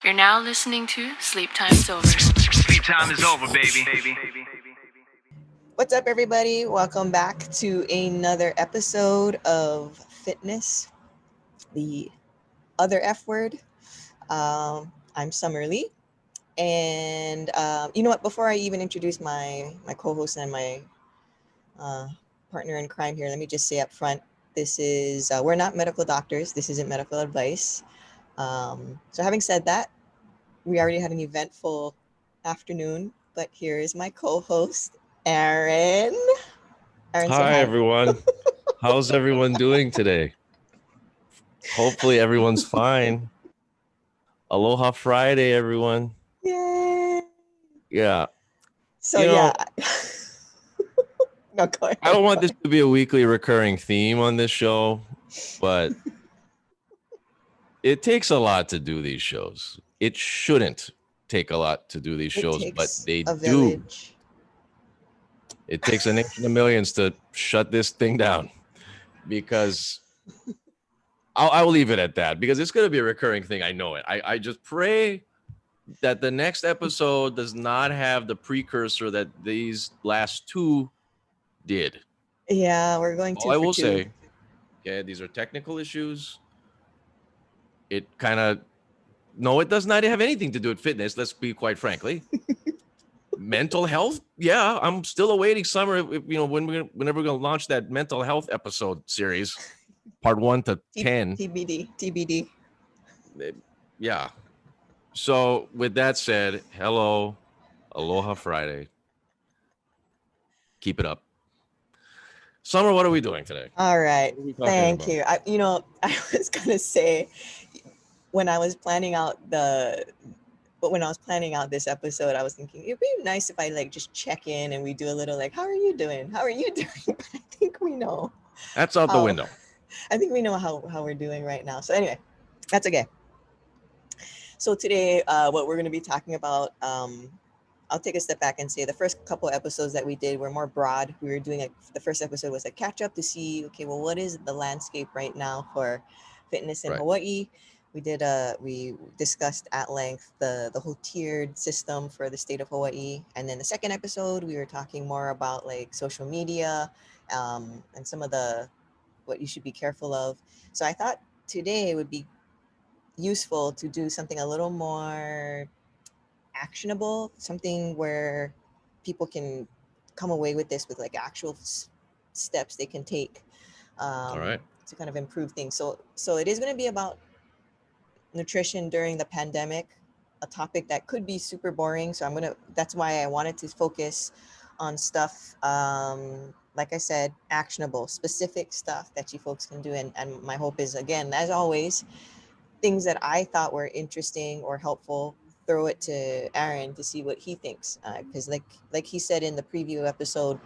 You're now listening to Sleep Time's Over. Sleep time is over, baby. What's up, everybody? Welcome back to another episode of Fitness, the other F word. I'm Summer Lee. And you know what? Before I even introduce my co-host and my partner in crime here, let me just say up front, this is, we're not medical doctors. This isn't medical advice. So having said that, we already had an eventful afternoon, but here is my co-host, Aaron. Aaron, say Hi, everyone. How's everyone doing today? Hopefully everyone's fine. Aloha Friday, everyone. Yay! Yeah. So You know, yeah. No, go ahead. I don't want this to be a weekly recurring theme on this show, but it takes a lot to do these shows. It shouldn't take a lot to do these shows, but they a do. village. It takes a nation of millions to shut this thing down because I will leave it at that because it's going to be a recurring thing. I know it. I just pray that the next episode does not have the precursor that these last two did. Yeah, we're going to. All I will say, okay, these are technical issues. It kind of, no, it does not have anything to do with fitness. Let's be quite frankly. Mental health, yeah, I'm still awaiting Summer. If, whenever we're going to launch that mental health episode series, part 1 to 10. TBD. Yeah. So with that said, hello, Aloha Friday. Keep it up. Summer, what are we doing today? All right. Thank about? you. I was gonna say when I was planning out this episode, I was thinking it'd be nice if I just check in and we do a little how are you doing? How are you doing? But I think we know. That's out the window. I think we know how we're doing right now. So anyway, that's okay. So today, what we're going to be talking about, I'll take a step back and say the first couple of episodes that we did were more broad. We were doing the first episode was a catch up to see, okay, well, what is the landscape right now for fitness in Hawaii? We discussed at length the whole tiered system for the state of Hawaii. And then the second episode, we were talking more about social media and some of what you should be careful of. So I thought today would be useful to do something a little more actionable, something where people can come away with this with actual steps they can take All right. to kind of improve things. So it is going to be about nutrition during the pandemic, a topic that could be super boring. So that's why I wanted to focus on stuff, like I said, actionable, specific stuff that you folks can do. And my hope is, again, as always, things that I thought were interesting or helpful, throw it to Aaron to see what he thinks. Because like he said in the preview episode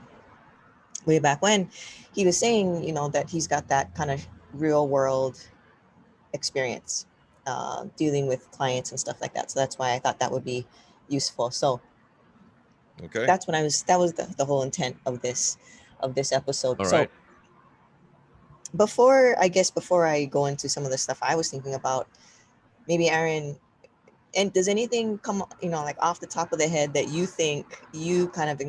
way back when, he was saying, that he's got that kind of real world experience dealing with clients and stuff like that. So that's why I thought that would be useful. So okay, that was the whole intent of this episode. All so right. Before I go into some of the stuff I was thinking about, maybe Aaron, and does anything come, off the top of the head that you think you kind of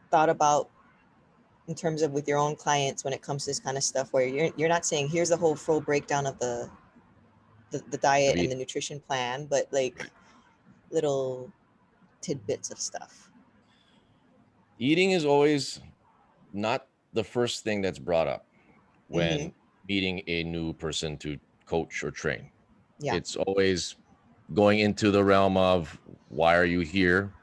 thought about in terms of with your own clients when it comes to this kind of stuff, where you're not saying here's the whole full breakdown of the diet and the nutrition plan, but little tidbits of stuff? Eating is always not the first thing that's brought up when meeting a new person to coach or train. Yeah. It's always going into the realm of why are you here?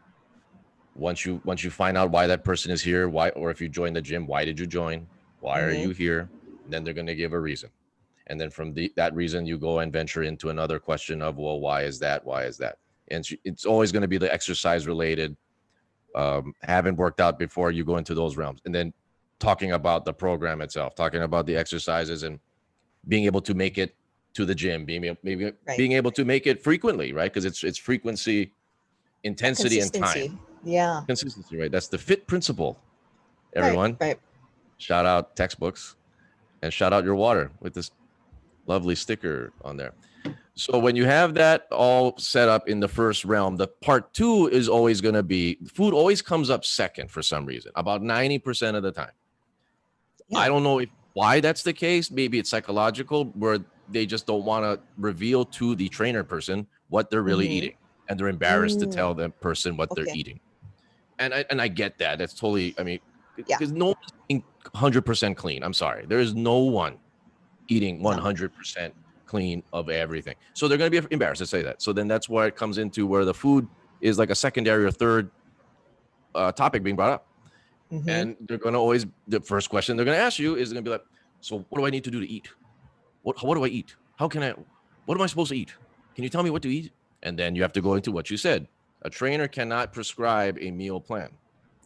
Once you find out why that person is here, why, or if you join the gym, why did you join? Why are you here? And then they're going to give a reason. And then from that reason, you go and venture into another question of, well, why is that? Why is that? And it's always going to be the exercise related. Haven't worked out before, you go into those realms. And then talking about the program itself, talking about the exercises and being able to make it to the gym, being able to make it frequently, right? Because it's frequency, intensity, and time. Yeah. Consistency, right? That's the FIT principle, everyone. Right. Shout out textbooks and shout out your water with this lovely sticker on there. So when you have that all set up in the first realm, the part two is always going to be food always comes up second for some reason, about 90% of the time. Yeah. I don't know why that's the case. Maybe it's psychological where they just don't want to reveal to the trainer person what they're really Mhm. eating. And they're embarrassed to Mm, tell the person what they're okay. eating. And I get that. That's totally, I mean, Yeah. because no one's eating 100% clean. I'm sorry. There is no one eating No. 100% clean of everything. So they're going to be embarrassed to say that. So then that's where it comes into where the food is like a secondary or third topic being brought up. Mhm. And they're going to always, the first question they're going to ask you is going to be like, so what do I need to do to eat? What do I eat? How can I, what am I supposed to eat? Can you tell me what to eat? And then you have to go into what you said. A trainer cannot prescribe a meal plan.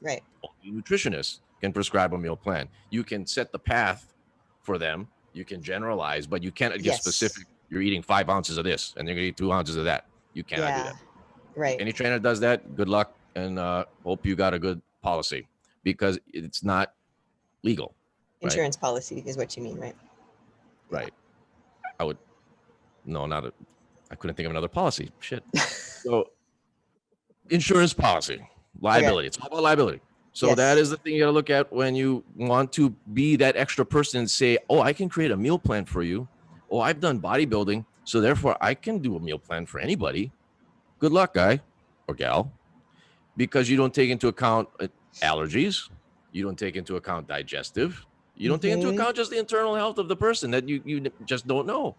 Right. Only nutritionists can prescribe a meal plan. You can set the path for them. You can generalize, but you can't give Yes. specific. You're eating 5 ounces of this, and you're gonna eat 2 ounces of that. You cannot do Yeah. that. Right. Any trainer does that, good luck, and hope you got a good policy because it's not legal. Right? Insurance policy is what you mean, right? Right. I would. No, not a. I couldn't think of another policy. Shit. So insurance policy, liability. It's all about liability. So Yes. that is the thing you got to look at when you want to be that extra person and say, oh, I can create a meal plan for you. Oh, I've done bodybuilding. So therefore, I can do a meal plan for anybody. Good luck, guy or gal, because you don't take into account allergies. You don't take into account digestive. You don't take into Mhm. account just the internal health of the person that you just don't know.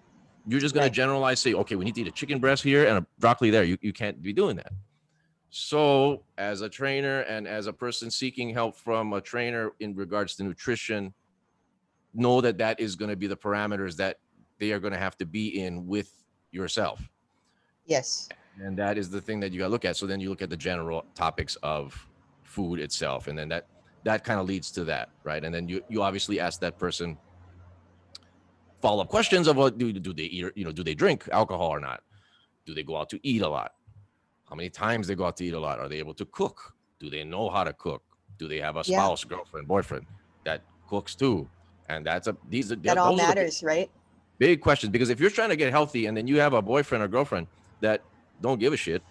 You're just going to Right. generalize, say, okay, we need to eat a chicken breast here and a broccoli there. You can't be doing that. So, as a trainer and as a person seeking help from a trainer in regards to nutrition, know that that is going to be the parameters that they are going to have to be in with yourself. Yes. And that is the thing that you got to look at. So then you look at the general topics of food itself, and then that kind of leads to that, right? And then you obviously ask that person follow-up questions of what do they eat, do they drink alcohol or not? Do they go out to eat a lot? How many times they go out to eat a lot? Are they able to cook? Do they know how to cook? Do they have a Yeah. spouse, girlfriend, boyfriend that cooks too? And those are That all those are the matters, right? big questions, because if you're trying to get healthy and then you have a boyfriend or girlfriend that don't give a shit,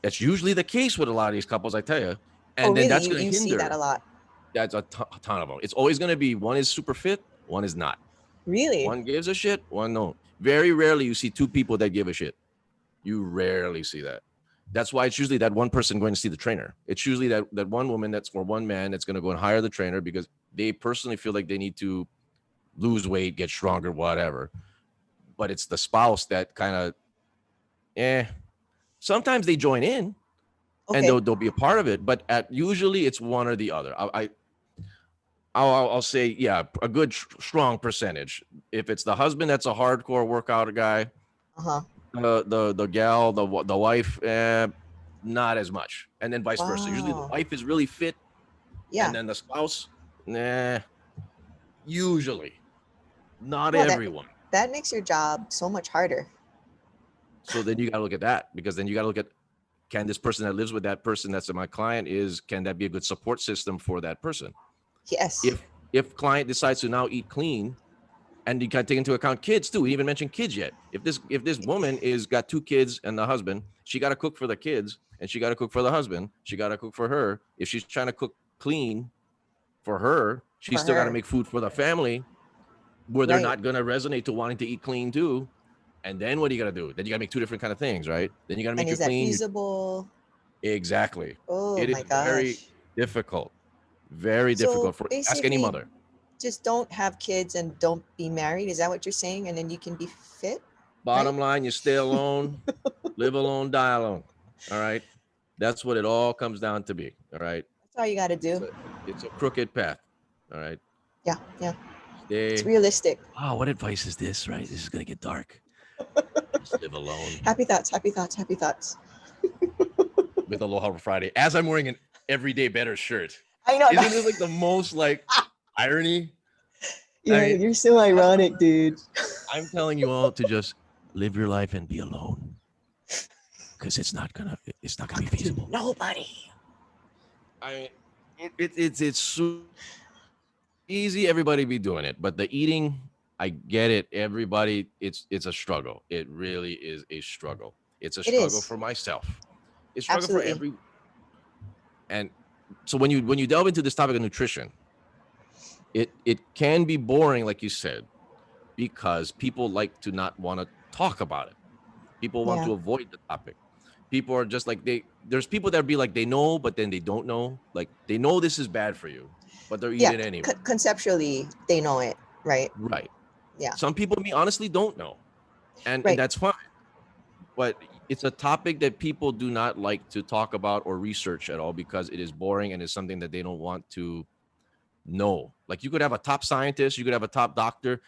that's usually the case with a lot of these couples, I tell you. And Oh, then really? that's You going to you see that a hinder. lot. That's a ton of them. It's always going to be one is super fit, one is not. Really? One gives a shit, one don't. Very rarely you see two people that give a shit. You rarely see that. That's why it's usually that one person going to see the trainer. It's usually that one woman or one man that's going to go and hire the trainer because they personally feel like they need to lose weight, get stronger, whatever. But it's the spouse that kind of, sometimes they join in and Okay. they'll be a part of it. But usually it's one or the other. I'll say, yeah, a good strong percentage. If it's the husband that's a hardcore workout guy, Uh-huh. the gal, the wife, not as much, and then vice versa. Usually the Wow. wife is really fit, Yeah. and then the spouse, nah. Usually, not Well, everyone. that makes your job so much harder. So then you got to look at that, because then you got to look at, can this person that lives with that person that's my client can that be a good support system for that person? Yes. If client decides to now eat clean, and you got to take into account kids too. We even mentioned kids yet. If this woman is got 2 kids and the husband, she got to cook for the kids and she got to cook for the husband. She got to cook for her. If she's trying to cook clean for her, she's For still got to her. make food for the family, where they're Right. not going to resonate to wanting to eat clean too. And then what are you got to do? Then you got to make 2 different kind of things, right? Then you got to make And your is that clean. feasible? Exactly. Oh It is my very gosh. difficult. Very So difficult for ask any basically, mother. just don't have kids and don't be married. Is that what you're saying? And then you can be fit? Bottom line, you stay alone, live alone, die alone. All right. That's what it all comes down to be. All right. That's all you got to do. It's a crooked path. All right. Yeah. Yeah. It's Stay. realistic. Oh, what advice is this? Right. This is going to get dark. Just live alone Happy thoughts. Happy thoughts. Happy thoughts. with Aloha Friday. As I'm wearing an everyday better shirt. I know. Isn't this like the most like irony? You're so ironic, dude. I'm telling you all to just live your life and be alone, because it's not gonna be feasible. Nobody. I mean, it's so easy. Everybody be doing it, but the eating, I get it. Everybody, it's a struggle. It really is a struggle. It's a It struggle is. for myself. It's a struggle for Absolutely. every. And so when you delve into this topic of nutrition, it can be boring, like you said, because people like to not want to talk about it. People want Yeah. to avoid the topic. People are just like there's people that be like they know, but then they don't know. Like they know this is bad for you, but they're Yeah. eating it anyway. Conceptually, they know it, right? Right. Yeah. Some people, me honestly, don't know, and Right. that's fine. But it's a topic that people do not like to talk about or research at all because it is boring and it's something that they don't want to know. Like you could have a top scientist, you could have a top doctor.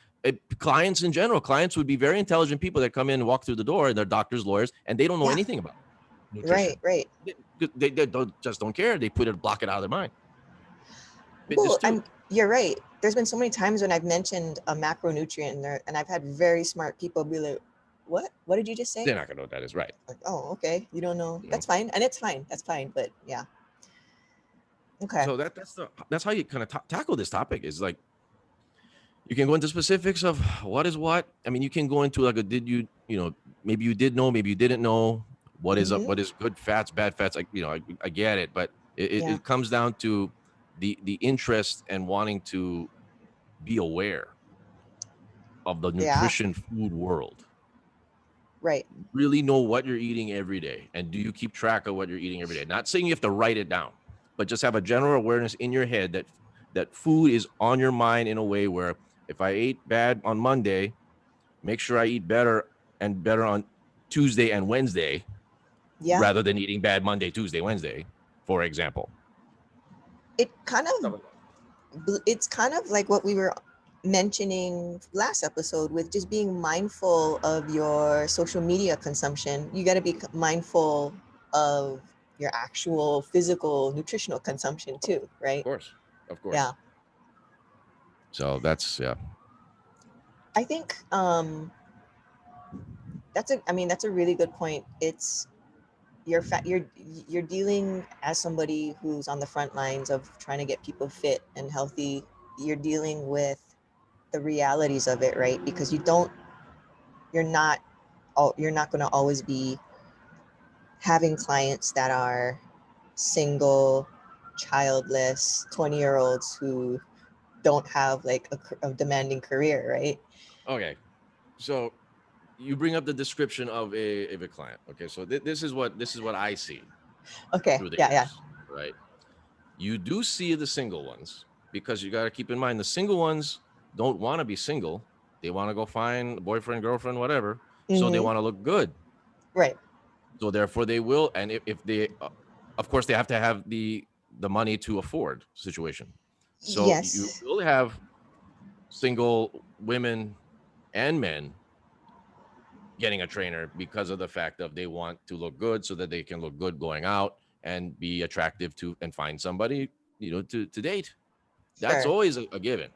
Clients in general, clients would be very intelligent people that come in and walk through the door, and they're doctors, lawyers, and they don't know Yeah. anything about nutrition. Right. Right. They just don't care. They put it, block it out of their mind. Fitness Well, too. you're right. There's been so many times when I've mentioned a macronutrient in there, and I've had very smart people be like, "What? What did you just say?" They're not gonna know what that is, right? Like, oh, okay, you don't know. You know? That's fine, and it's fine. That's fine. But yeah, okay. So that's how you kind of tackle this topic. Is like you can go into specifics of what is what. I mean, you can go into like a did you maybe you did know, maybe you didn't know what is up, Mm-hmm. what is good fats, bad fats. I get it, but Yeah. it comes down to the interest and wanting to be aware of the Yeah. nutrition food world. Right. Really know what you're eating every day, and do you keep track of what you're eating every day? Not saying you have to write it down, but just have a general awareness in your head that food is on your mind in a way where if I ate bad on Monday, make sure I eat better and better on Tuesday and Wednesday Yeah. rather than eating bad Monday, Tuesday, Wednesday, for example. It kind of it's kind of like what we were mentioning last episode with just being mindful of your social media consumption. You got to be mindful of your actual physical nutritional consumption too, right? Of course. Yeah. So that's I think that's a really good point. It's you're dealing as somebody who's on the front lines of trying to get people fit and healthy. You're dealing with the realities of it, right? Because you're not going to always be having clients that are single, childless 20-year-olds who don't have like a demanding career, right? okay. So you bring up the description of a client. Okay, so this is what I see Okay. through the Yeah. years, right? You do see the single ones because you got to keep in mind the single ones don't want to be single. They want to go find a boyfriend, girlfriend, whatever. So they Mm-hmm. want to look good. Right. So therefore they will. And if they, of course, they have to have the money to afford situation. So you Yes. will have single women and men getting a trainer because of the fact of they want to look good so that they can look good going out and be attractive to and find somebody to date. That's Sure. always a given.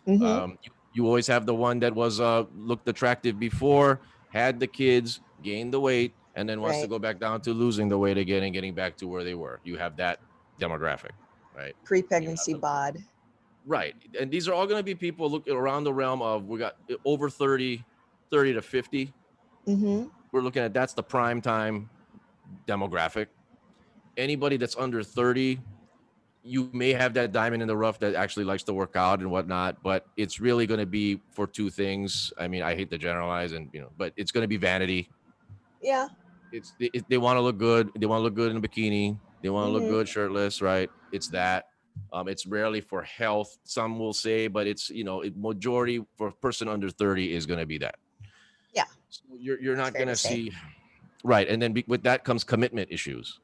Mm-hmm. You always have the one that was looked attractive before, had the kids, gained the weight, and then wants to Right. go back down to losing the weight again and getting back to where they were. You have that demographic, right? And you have Pre-pregnancy the bod. right, and these are all going to be people looking around the realm of we got over 30, 30 to 50. Mm-hmm. We're looking at that's the prime time demographic. Anybody that's under 30, you may have that diamond in the rough that actually likes to work out and whatnot, but it's really going to be for two things. I mean, I hate to generalize but it's going to be vanity. Yeah. They want to look good. They want to look good in a bikini. They want to look Mm-hmm. good shirtless, right? It's that. It's rarely for health. Some will say, but it's majority for a person under 30 is going to be that. Yeah. So you're That's not fair going to to say. see right, and then with that comes commitment issues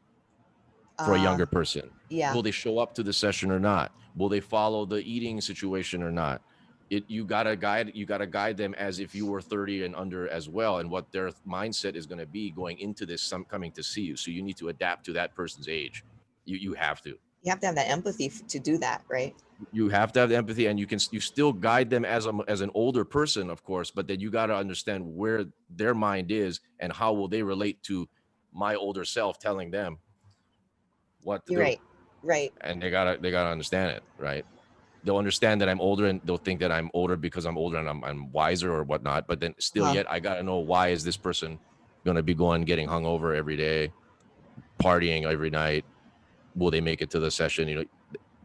for a younger person. Yeah. Will they show up to the session or not? Will they follow the eating situation or not? You gotta guide them as if you were 30 and under as well, and what their mindset is going to be going into this coming to see you. So you need to adapt to that person's age. You have to. You have to have that empathy to do that, right? You have to have empathy, and you still guide them as an older person, of course, but then you got to understand where their mind is and how will they relate to my older self telling them what to You're do. right. Right. And they gotta understand it, right? they'll understand that I'm older, and they'll think that I'm older because I'm older and I'm wiser or whatnot. But then still, Huh. yet I gotta know, why is this person gonna be getting hungover every day, partying every night? Will they make it to the session?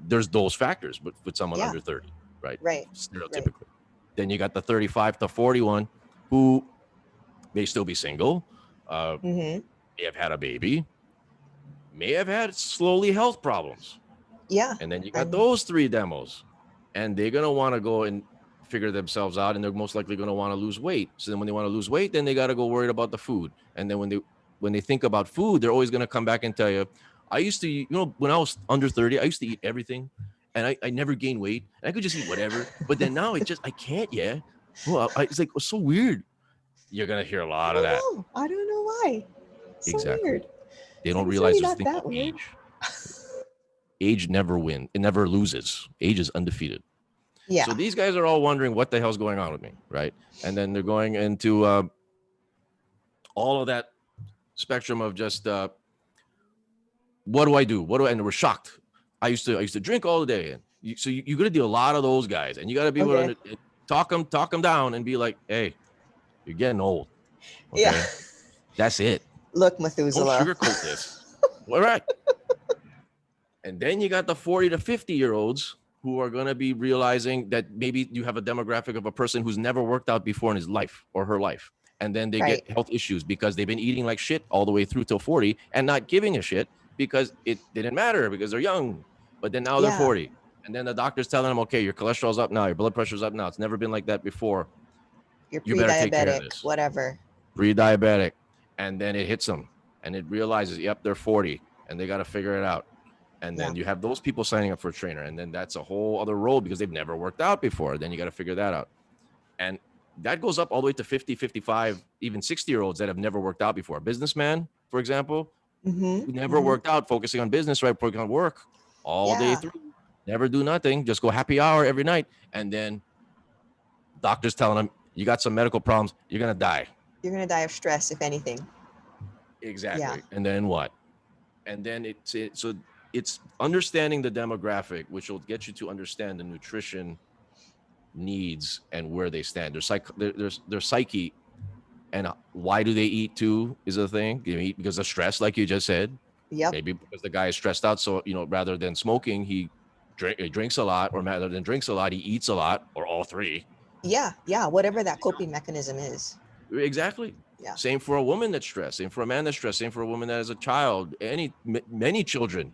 There's those factors, but with someone Yeah. under 30, right? Right. Right. Stereotypically. Then you got the 35 to 41 who may still be single, Mm-hmm. may have had a baby, may have had slowly health problems. Yeah. And then you got And those three demos, and they're going to want to go and figure themselves out, and they're most likely going to want to lose weight. So then when they want to lose weight, then they got to go worried about the food. And then when they think about food, they're always going to come back and tell you, I used to, when I was under 30, I used to eat everything, and I never gained weight, and I could just eat whatever. But then now I can't. Yeah. Well, it's like, it's so weird. You're going to hear a I lot of don't that. know. I don't know why. So Exactly. weird. They don't It's realize really there's a not thing that called weird. age. Age never wins. It never loses. Age is undefeated. Yeah. So these guys are all wondering what the hell's going on with me, right? And then they're going into all of that spectrum of just what do I do? And we're shocked. I used to drink all the day, and you're gonna deal a lot of those guys, and you got to be able Okay. to talk them down and be like, hey, you're getting old. Okay, Yeah. that's it. Look, Don't Methuselah. sugarcoat this. All right. And then you got the 40 to 50-year-olds who are going to be realizing that maybe you have a demographic of a person who's never worked out before in his life or her life. And then they Right. get health issues because they've been eating like shit all the way through till 40 and not giving a shit because it didn't matter because they're young. But then now they're Yeah. 40. And then the doctor's telling them, okay, your cholesterol's up now, your blood pressure's up now. It's never been like that before. You're You better take care of pre-diabetic, this. whatever. Pre-diabetic. And then it hits them and it realizes, yep, they're 40 and they got to figure it out. And then you have those people signing up for a trainer. And then that's a whole other role because they've never worked out before. Then you got to figure that out. And that goes up all the way to 50, 55, even 60-year-olds that have never worked out before. A businessman, for example, who never worked out, focusing on business, right? Focusing on work all day through. Never do nothing. Just go happy hour every night. And then doctors telling them, you got some medical problems. You're going to die. You're going to die of stress, if anything. Exactly. Yeah. And then what? And then it's understanding the demographic, which will get you to understand the nutrition needs and where they stand. Their psyche and why do they eat too is a thing. You eat because of stress, like you just said. Yep. Maybe because the guy is stressed out. So, rather than smoking, he drinks a lot, or rather than drinks a lot, he eats a lot, or all three. Yeah. Yeah. Whatever that coping mechanism is. Exactly. Yeah. Same for a woman that's stressed. Same for a man that's stressed. Same for a woman that has a child. Many children.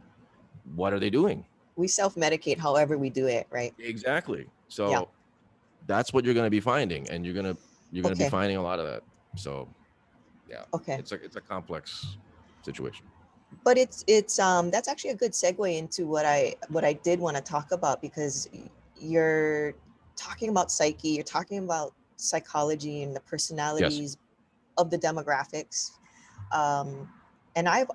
What are they doing? We self-medicate however we do it, right? Exactly. So that's what you're going to be finding, and you're going to be finding a lot of that. So yeah. Okay. It's a complex situation. But it's that's actually a good segue into what I did want to talk about, because you're talking about psyche, you're talking about psychology and the personalities of the demographics. And I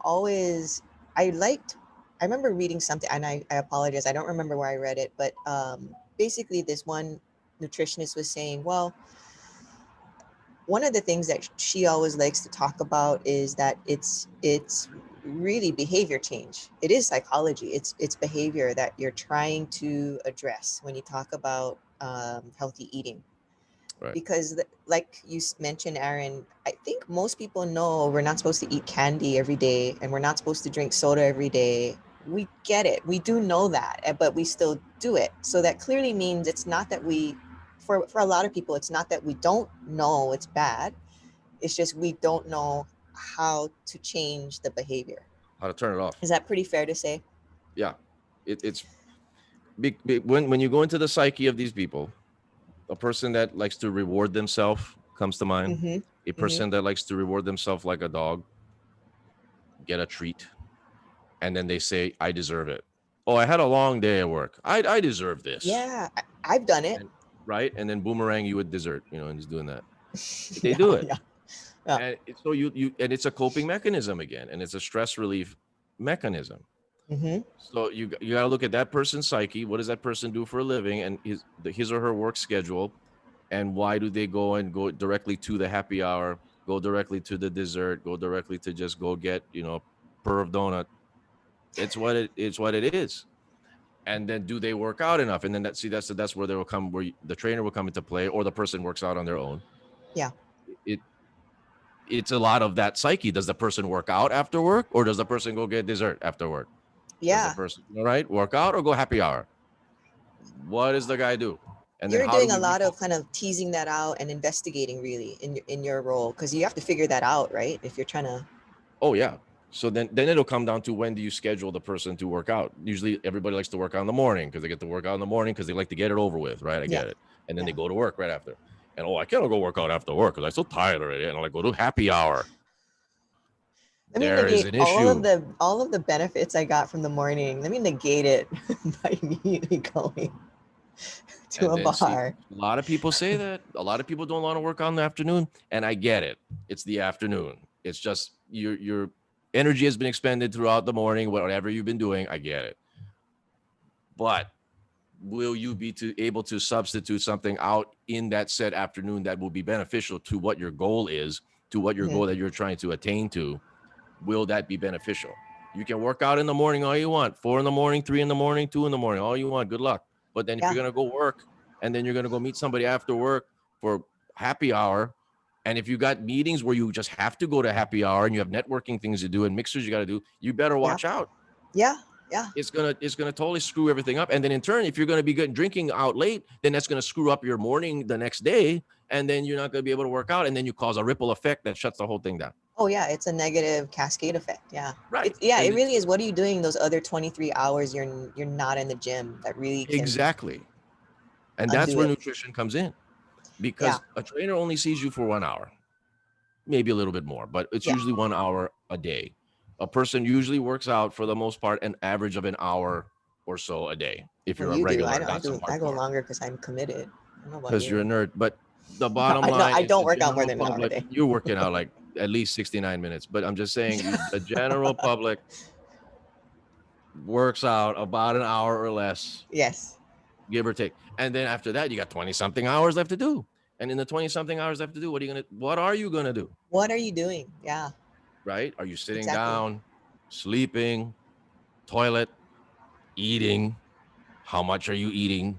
remember reading something, and I apologize, I don't remember where I read it, but basically this one nutritionist was saying, well, one of the things that she always likes to talk about is that it's really behavior change. It is psychology. It's behavior that you're trying to address when you talk about healthy eating. Right. Because like you mentioned, Aaron, I think most people know we're not supposed to eat candy every day, and we're not supposed to drink soda every day. We get it. We do know that, but we still do it. So that clearly means it's not that for a lot of people, it's not that we don't know it's bad. It's just we don't know how to change the behavior. How to turn it off. Is that pretty fair to say? Yeah. It's big, when you go into the psyche of these people, a person that likes to reward themselves comes to mind. A person that likes to reward themselves like a dog, get a treat, and then they say, I deserve it. Oh, I had a long day at work. I deserve this. Yeah, I've done it. Right? And then boomerang you with dessert, and he's doing that. They do it. Yeah. And so and it's a coping mechanism again, and it's a stress relief mechanism. So you got to look at that person's psyche. What does that person do for a living, and his or her work schedule, and why do they go directly to the happy hour, go directly to the dessert, go directly to just go get perv donut. It's what it is. And then do they work out enough? And then that's where they will come, where the trainer will come into play, or the person works out on their own. Yeah. It's a lot of that psyche. Does the person work out after work, or does the person go get dessert after work? Does the Yeah. person, all right, work out or go happy hour? What does the guy do? And then You're how do doing a we lot of kind of teasing that out and investigating really in your role, because you have to figure that out, right? If you're trying to. Oh yeah. So then it'll come down to, when do you schedule the person to work out? Usually everybody likes to work out in the morning because they get to work out in the morning because they like to get it over with, right? I Yeah. get it. And then Yeah. they go to work right after. And I can't go work out after work because I'm so tired already. And I go to happy hour. Let me There is negate an issue. all of the benefits I got from the morning. Let me negate it by immediately going to And a then see, bar. a lot of people say that. A lot of people don't want to work on the afternoon, and I get it. It's the afternoon. It's just your energy has been expended throughout the morning, whatever you've been doing. I get it. But will you be able to substitute something out in that said afternoon that will be beneficial to what your goal is, to what your Mhm. goal that you're trying to attain to? Will that be beneficial? You can work out in the morning all you want, 4 in the morning, 3 in the morning, 2 in the morning, all you want. Good luck. But then if Yeah. you're going to go work, and then you're going to go meet somebody after work for happy hour, and if you got meetings where you just have to go to happy hour and you have networking things to do and mixers you got to do, you better Yeah. watch out. Yeah. Yeah. It's gonna totally screw everything up. And then in turn, if you're gonna be good drinking out late, then that's gonna screw up your morning the next day, and then you're not gonna be able to work out, and then you cause a ripple effect that shuts the whole thing down. Oh yeah, it's a negative cascade effect. Yeah. Right. It And really is. What are you doing those other 23 hours you're not in the gym that really can exactly. And that's undo where it? nutrition comes in, Yeah. because a trainer only sees you for 1 hour, maybe a little bit more, but it's Yeah. usually 1 hour a day. A person usually works out for the most part an average of an hour or so a day. If Well, you're a you do. regular, I not some do. I go hardcore, longer because I'm committed. I don't know about because you're a you. nerd. But the bottom No, line I is don't the work out more general than an hour a public, day. you're working out like at least 69 minutes. But I'm just saying, the general public works out about an hour or less, Yes. give or take. And then after that, you got 20 something hours left to do. And in the 20 something hours left to do, what are you going to do? What are you doing? Yeah. Right? Are you sitting Exactly. down, sleeping, toilet, eating? How much are you eating?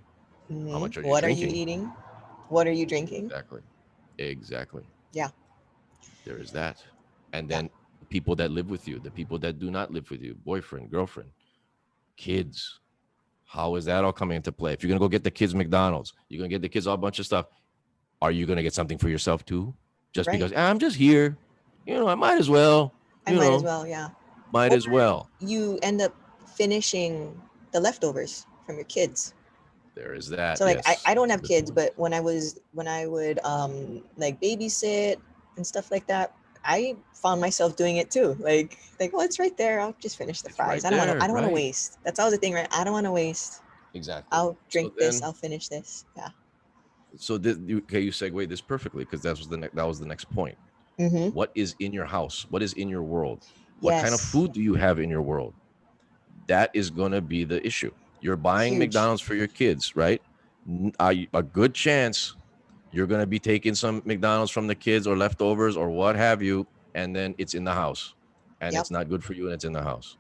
How much are you What are you drinking? eating? What are you drinking? Exactly. Exactly. Yeah. There is that. And Yeah. then the people that live with you, the people that do not live with you, boyfriend, girlfriend, kids. How is that all coming into play? If you're going to go get the kids McDonald's, you're going to get the kids all a bunch of stuff. Are you going to get something for yourself too? Just Right. because I'm just here, I might as well, I might as well. Yeah. might Or as well. you end up finishing the leftovers from your kids. There is that. So like Yes. I don't have Good kids, point. but when I would like babysit and stuff like that, I found myself doing it too. Like, oh, it's right there. I'll just finish the It's right fries. I there. don't want to Right. waste. That's always the thing, right? I don't want to waste. Exactly. I'll So drink this. then, I'll finish this. Yeah. you segue this perfectly, because that was the next point. Mm-hmm. What is in your house? What is in your world? What kind of Yes. food do you have in your world? That is going to be the issue. You're buying Huge. McDonald's for your kids, right? A good chance you're going to be taking some McDonald's from the kids or leftovers or what have you, and then it's in the house, and Yep. it's not good for you, and it's in the house.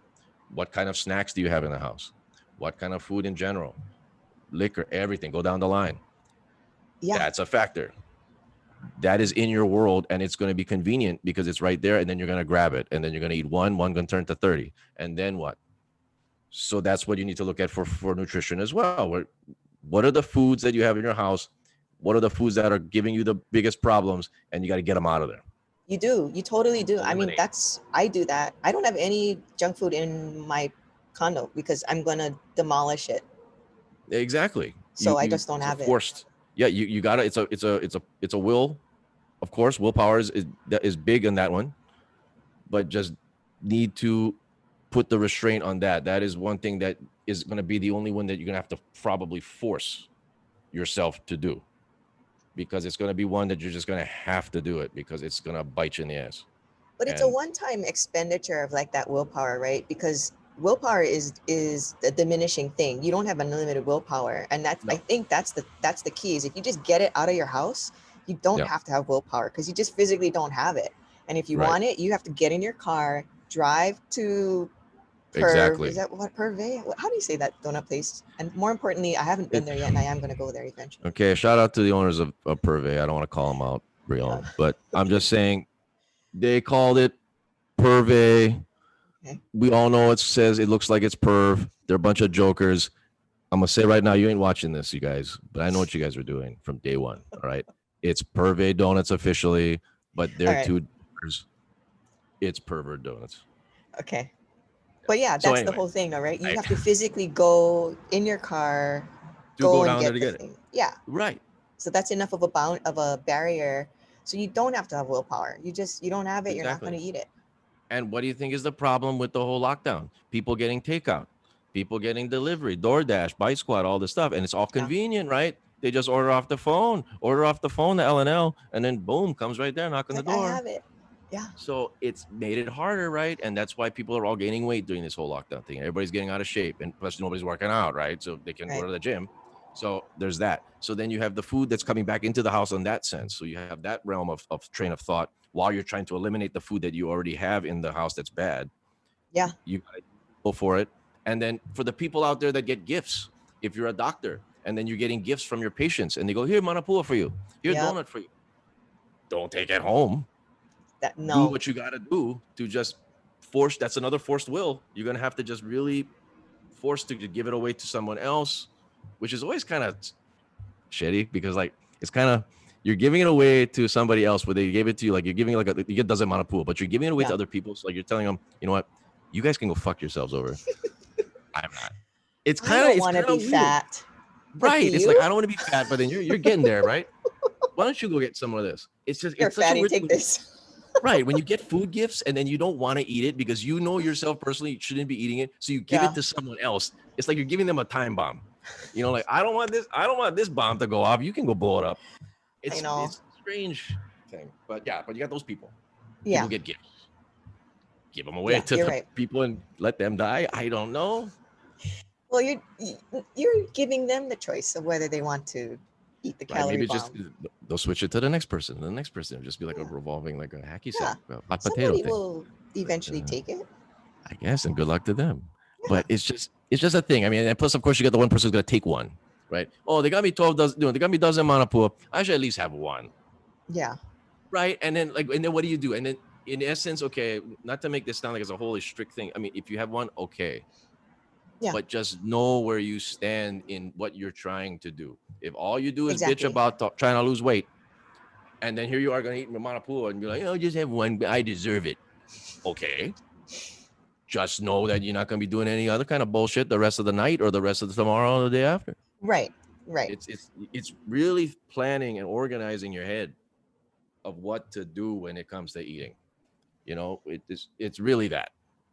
What kind of snacks do you have in the house? What kind of food in general? Liquor, everything, go down the line. Yeah. That's a factor. That is in your world, and it's going to be convenient because it's right there, and then you're going to grab it, and then you're going to eat one going to turn to 30, and then what? So that's what you need to look at for nutrition as well. What are the foods that you have in your house? What are the foods that are giving you the biggest problems, and you got to get them out of there? You do. You totally do. I mean, Eliminate. I do that. I don't have any junk food in my condo because I'm going to demolish it. Exactly. So I just don't It's a have it. forced. Yeah, you got to. It's a will. Of course, willpower is big in that one, but just need to put the restraint on that. That is one thing that is going to be the only one that you're going to have to probably force yourself to do, because it's going to be one that you're just going to have to do it because it's going to bite you in the ass. But it's a And one-time expenditure of like that willpower, right? Because willpower is a diminishing thing. You don't have unlimited willpower, and I no, think that's the key. Is if you just get it out of your house, you don't yeah, have to have willpower because you just physically don't have it. And if you right, want it, you have to get in your car, drive to Is Exactly. that what Perve? How do you say that donut place? And more importantly, I haven't been there yet, and I am going to go there eventually. Okay, shout out to the owners of Purvey. I don't want to call them out, Yeah. Brion, but I'm just saying they called it Purvey. Okay. We all know it says it looks like it's Perv. They're a bunch of jokers. I'm gonna say right now, you ain't watching this, you guys, but I know what you guys are doing from day one. All right, it's Purvey Donuts officially, but All they're right. two jokers. It's Pervert Donuts. Okay. But yeah, So that's the anyway, whole thing, all right? You I, have to physically go in your car, to go go and down there get to the get it. thing. Yeah. Right. So that's enough of a barrier. So you don't have to have willpower. You don't have it, you're not going Exactly. to eat it. And what do you think is the problem with the whole lockdown? People getting takeout, people getting delivery, DoorDash, Bite Squad, all this stuff. And it's all Yeah. convenient, right? They just order off the phone, the L&L, and then boom, comes right there, knock on the Like I door. have it. Yeah. So it's made it harder, right? And that's why people are all gaining weight during this whole lockdown thing. Everybody's getting out of shape, and plus nobody's working out, right? So they can go Right. to the gym. So there's that. So then you have the food that's coming back into the house in that sense. So you have that realm of train of thought while you're trying to eliminate the food that you already have in the house that's bad. Yeah. You gotta go for it. And then for the people out there that get gifts, if you're a doctor and then you're getting gifts from your patients and they go, here, manapua for you, here, Yep. donut for you. Don't take it home. That Do no. what you got to do to just force. That's another forced will. You're going to have to just really force to give it away to someone else, which is always kind of shitty because like it's kind of you're giving it away to somebody else where they gave it to you, like you're giving it like you get doesn't amount of pool, but you're giving it away Yeah. to other people. So like you're telling them, you know what, you guys can go fuck yourselves over. I'm not. It's I kind don't of want to be weird. fat. But Right. do It's you? like I don't want to be fat, but then you're getting there, right? Why don't you go get some of this? It's just You're it's such a fatty, weird take thing. this. Right. When you get food gifts and then you don't want to eat it because you know yourself personally you shouldn't be eating it. So you give Yeah. it to someone else. It's like you're giving them a time bomb. You know, like I don't want this bomb to go off. You can go blow it up. I know. It's a strange thing. But yeah, but you got those people. Yeah. People get gifts. Give them away Yeah, to you're the right. people and let them die. I don't know. Well, you're giving them the choice of whether they want to eat the Right. calorie Maybe bomb. just they'll switch it to the next person. The next person will just be like a Yeah. revolving, like a hacky Yeah. sack, a hot potato Somebody thing. will eventually But, take it. I guess, and good luck to them. Yeah. But it's just a thing. I mean, and plus, of course, you got the one person who's gonna take one, right? Oh, they got me 12 dozen. They got me dozen manapua. I should at least have one, Yeah. right? And then what do you do? And then in essence, okay, not to make this sound like it's a wholly strict thing. I mean, if you have one, okay. Yeah. But just know where you stand in what you're trying to do. If all you do is Exactly. bitch about trying to lose weight, and then here you are gonna eat manapua and be like, just have one. I deserve it. Okay. Just know that you're not going to be doing any other kind of bullshit the rest of the night or the rest of the tomorrow or the day after. Right. Right. It's really planning and organizing your head of what to do when it comes to eating. You know, it's really that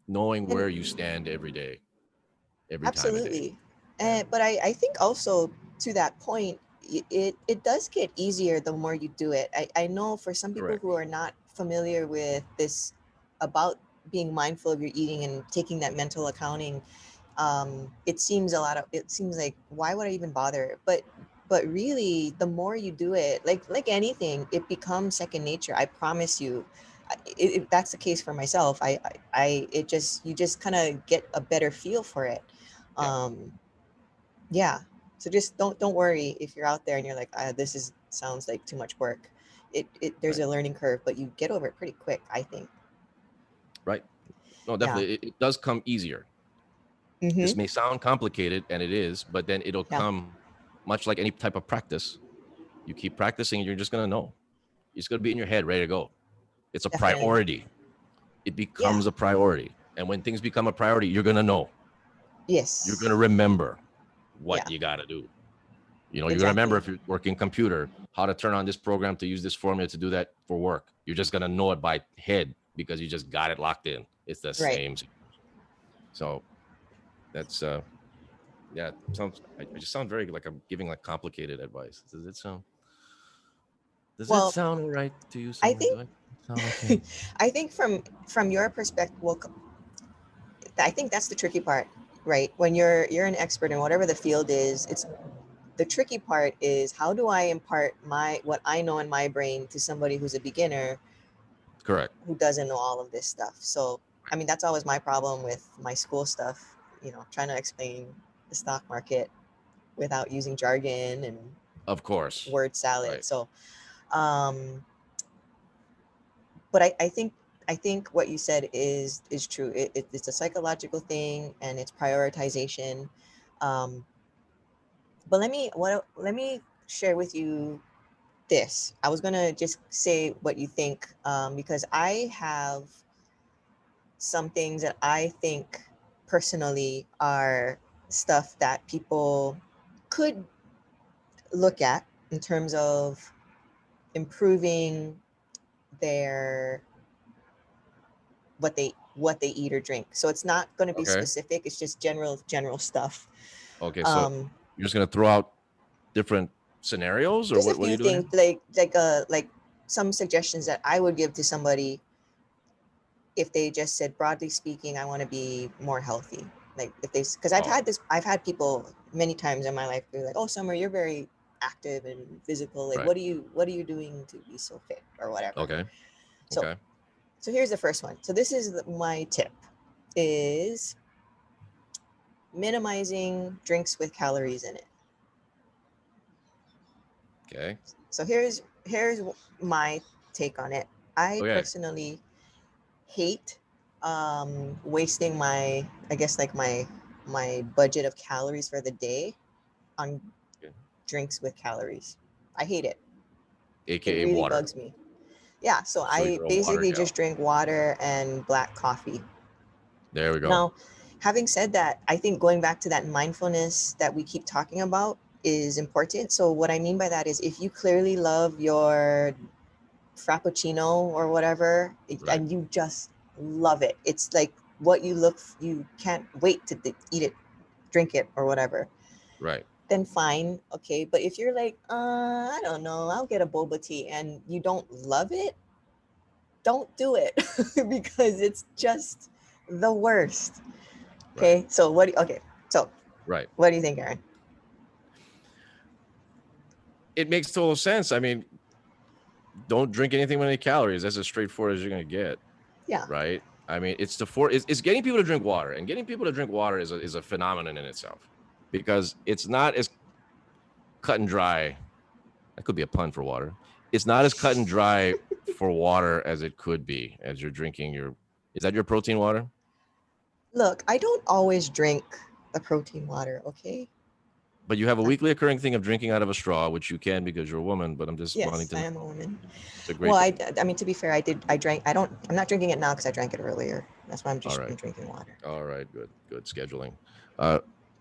knowing where you stand every day, every time of day. Absolutely. But I think also to that point, it does get easier the more you do it. I know for some people Correct. who are not familiar with this about being mindful of your eating and taking that mental accounting, it seems like why would I even bother? But really, the more you do it, like anything, it becomes second nature. I promise you. If that's the case for myself, you just kind of get a better feel for it. Yeah. Yeah. So just don't worry if you're out there and you're like, sounds like too much work. There's Right. a learning curve, but you get over it pretty quick, I think. Right. No, definitely. It does come easier. Mm-hmm. This may sound complicated, and it is, but then it'll come much like any type of practice. You keep practicing, and you're just gonna know. It's gonna be in your head, ready to go. It's a Definitely. priority. It becomes a priority, and when things become a priority, you're gonna know. Yes. You're gonna remember what you gotta do. You know, you're gonna remember if you're working computer, how to turn on this program to use this formula to do that for work. You're just gonna know it by head because you just got it locked in. It's the same. So that's it sounds. I just sound very like I'm giving like complicated advice. Does it sound? Does that sound all right to you? I think. Do I sound okay? I think from your perspective, I think that's the tricky part, right? When you're an expert in whatever the field is, it's the tricky part is how do I impart what I know in my brain to somebody who's a beginner, Correct. who doesn't know all of this stuff. So I mean, that's always my problem with my school stuff, trying to explain the stock market without using jargon and Of course. word salad. Right. So, um, but I think what you said is true. It's a psychological thing and it's prioritization. Um, but let me share with you this. I was gonna just say what you think, because I have some things that I think personally are stuff that people could look at in terms of improving their what they eat or drink. So it's not going to be Okay. specific. It's just general stuff. Okay. So Um, you're just gonna throw out different scenarios, or just a what are few you doing things here? like some suggestions that I would give to somebody if they just said, broadly speaking, I want to be more healthy. Like if they, because Oh, I've had people many times in my life be like, oh, Summer, you're very active and physical. Like, right. what are you doing to be so fit or whatever? Okay. So, Okay. so here's the first one. So this is my tip is minimizing drinks with calories in it. Okay. So here's my take on it. I Okay. personally hate wasting my, I guess, like my budget of calories for the day on Okay. drinks with calories. I hate it. It AKA really water. bugs me. Yeah, so So I you're a water basically gal. just drink water and black coffee. There we go. Now, having said that, I think going back to that mindfulness that we keep talking about is important. So what I mean by that is if you clearly love your frappuccino or whatever, Right. and you just love it, it's like you can't wait to eat it, drink it, or whatever, Right. then fine, okay. But if you're like, I don't know, I'll get a boba tea, and you don't love it, don't do it because it's just the worst. Right. Okay, so okay, so Right. what do you think, Aaron? It makes total sense. I mean, don't drink anything with any calories. That's as straightforward as you're gonna get. Yeah. Right. I mean, it's getting people to drink water, and getting people to drink water is a phenomenon in itself, because it's not as cut and dry. That could be a pun for water. It's not as cut and dry for water as it could be as you're drinking your. Is that your protein water? Look, I don't always drink the protein water, okay? But you have a weekly occurring thing of drinking out of a straw, which you can because you're a woman. But I'm just wanting Yes, to I know. am a woman. It's a Well, great thing. I mean, to be fair, I drank, I'm not drinking it now because I drank it earlier. That's why All I'm right. drinking water. All right. Good. Good scheduling. Uh,